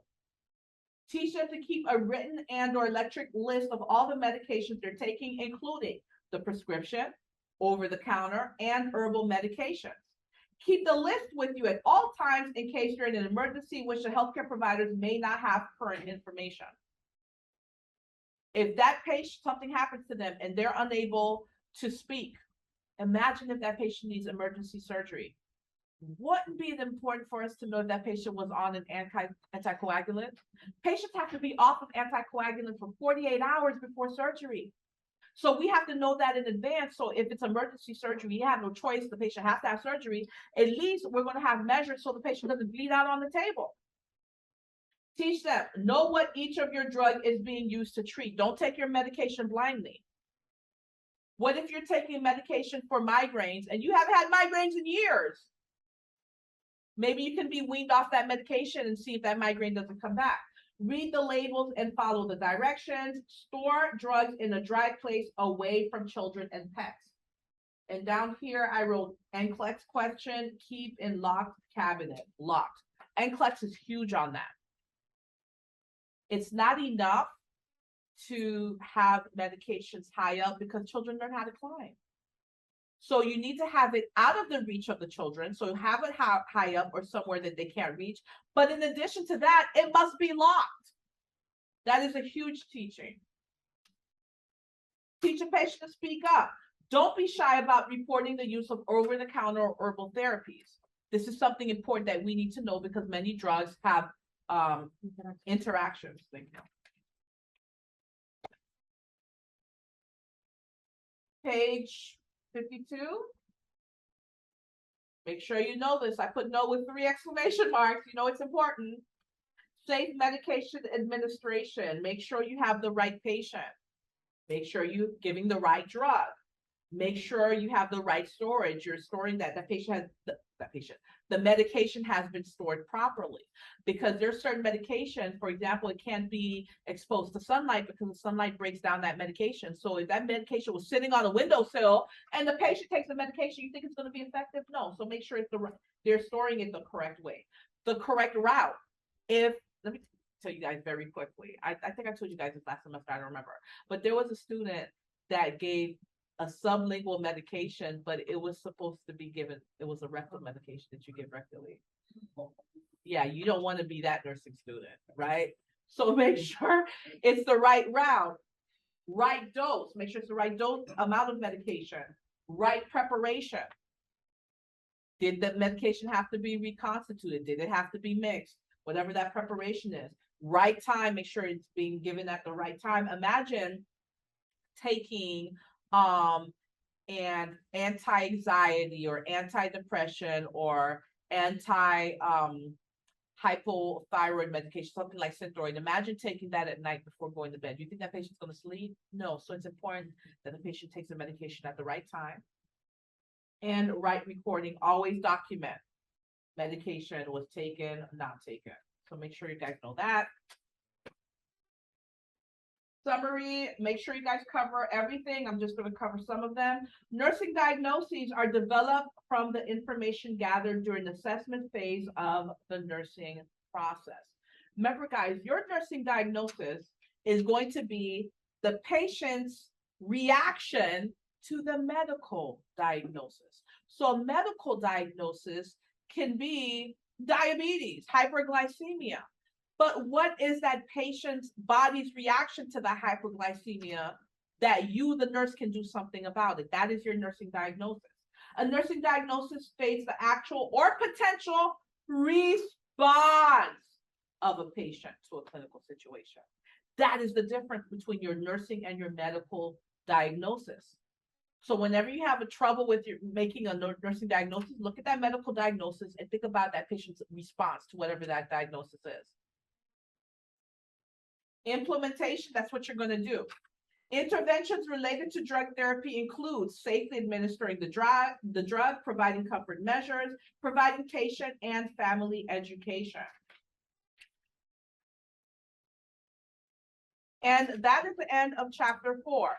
Teach them to keep a written and/or electric list of all the medications they're taking, including the prescription, over-the-counter, and herbal medications. Keep the list with you at all times in case you're in an emergency, which the healthcare providers may not have current information. If that patient, something happens to them and they're unable to speak, imagine if that patient needs emergency surgery. Wouldn't be important for us to know if that patient was on an anticoagulant? Patients have to be off of anticoagulants for 48 hours before surgery. So we have to know that in advance. So if it's emergency surgery, you have no choice, the patient has to have surgery. At least we're going to have measures so the patient doesn't bleed out on the table. Teach them, know what each of your drug is being used to treat. Don't take your medication blindly. What if you're taking medication for migraines and you haven't had migraines in years? Maybe you can be weaned off that medication and see if that migraine doesn't come back. Read the labels and follow the directions. Store drugs in a dry place away from children and pets. And down here, I wrote NCLEX question, keep in locked cabinet, locked. NCLEX is huge on that. It's not enough to have medications high up because children learn how to climb. So you need to have it out of the reach of the children. So have it high up or somewhere that they can't reach. But in addition to that, it must be locked. That is a huge teaching. Teach a patient to speak up. Don't be shy about reporting the use of over-the-counter or herbal therapies. This is something important that we need to know because many drugs have interactions. Thank you. Page 52. Make sure you know this. I put no with 3 exclamation marks. You know it's important. Safe medication administration. Make sure you have the right patient. Make sure you're giving the right drug. Make sure you have the right storage. You're storing that the medication has been stored properly, because there's certain medications, for example, it can't be exposed to sunlight because the sunlight breaks down that medication. So if that medication was sitting on a windowsill and the patient takes the medication, you think it's going to be effective? No. So make sure they're storing it the correct way, the correct route. Let me tell you guys very quickly. I think I told you guys this last semester, I don't remember, but there was a student that gave a sublingual medication, but it was supposed to be given, it was a rectal medication that you give rectally. Yeah, you don't want to be that nursing student, right? So make sure it's the right route, right dose, make sure it's the right dose, amount of medication, right preparation. Did the medication have to be reconstituted? Did it have to be mixed? Whatever that preparation is. Right time, make sure it's being given at the right time. Imagine taking and anti-anxiety or anti-depression or hypothyroid medication, something like Synthroid. Imagine taking that at night before going to bed. Do you think that patient's going to sleep? No. So it's important that the patient takes the medication at the right time. And right recording, always document medication was taken, not taken. So make sure you guys know that. Summary, make sure you guys cover everything. I'm just going to cover some of them. Nursing diagnoses are developed from the information gathered during the assessment phase of the nursing process. Remember, guys, your nursing diagnosis is going to be the patient's reaction to the medical diagnosis. So a medical diagnosis can be diabetes, hyperglycemia. But what is that patient's body's reaction to the hypoglycemia that you, the nurse, can do something about it? That is your nursing diagnosis. A nursing diagnosis states the actual or potential response of a patient to a clinical situation. That is the difference between your nursing and your medical diagnosis. So whenever you have a trouble with making a nursing diagnosis, look at that medical diagnosis and think about that patient's response to whatever that diagnosis is. Implementation, that's what you're going to do. Interventions related to drug therapy include safely administering the drug, providing comfort measures, providing patient and family education. And that is the end of chapter 4.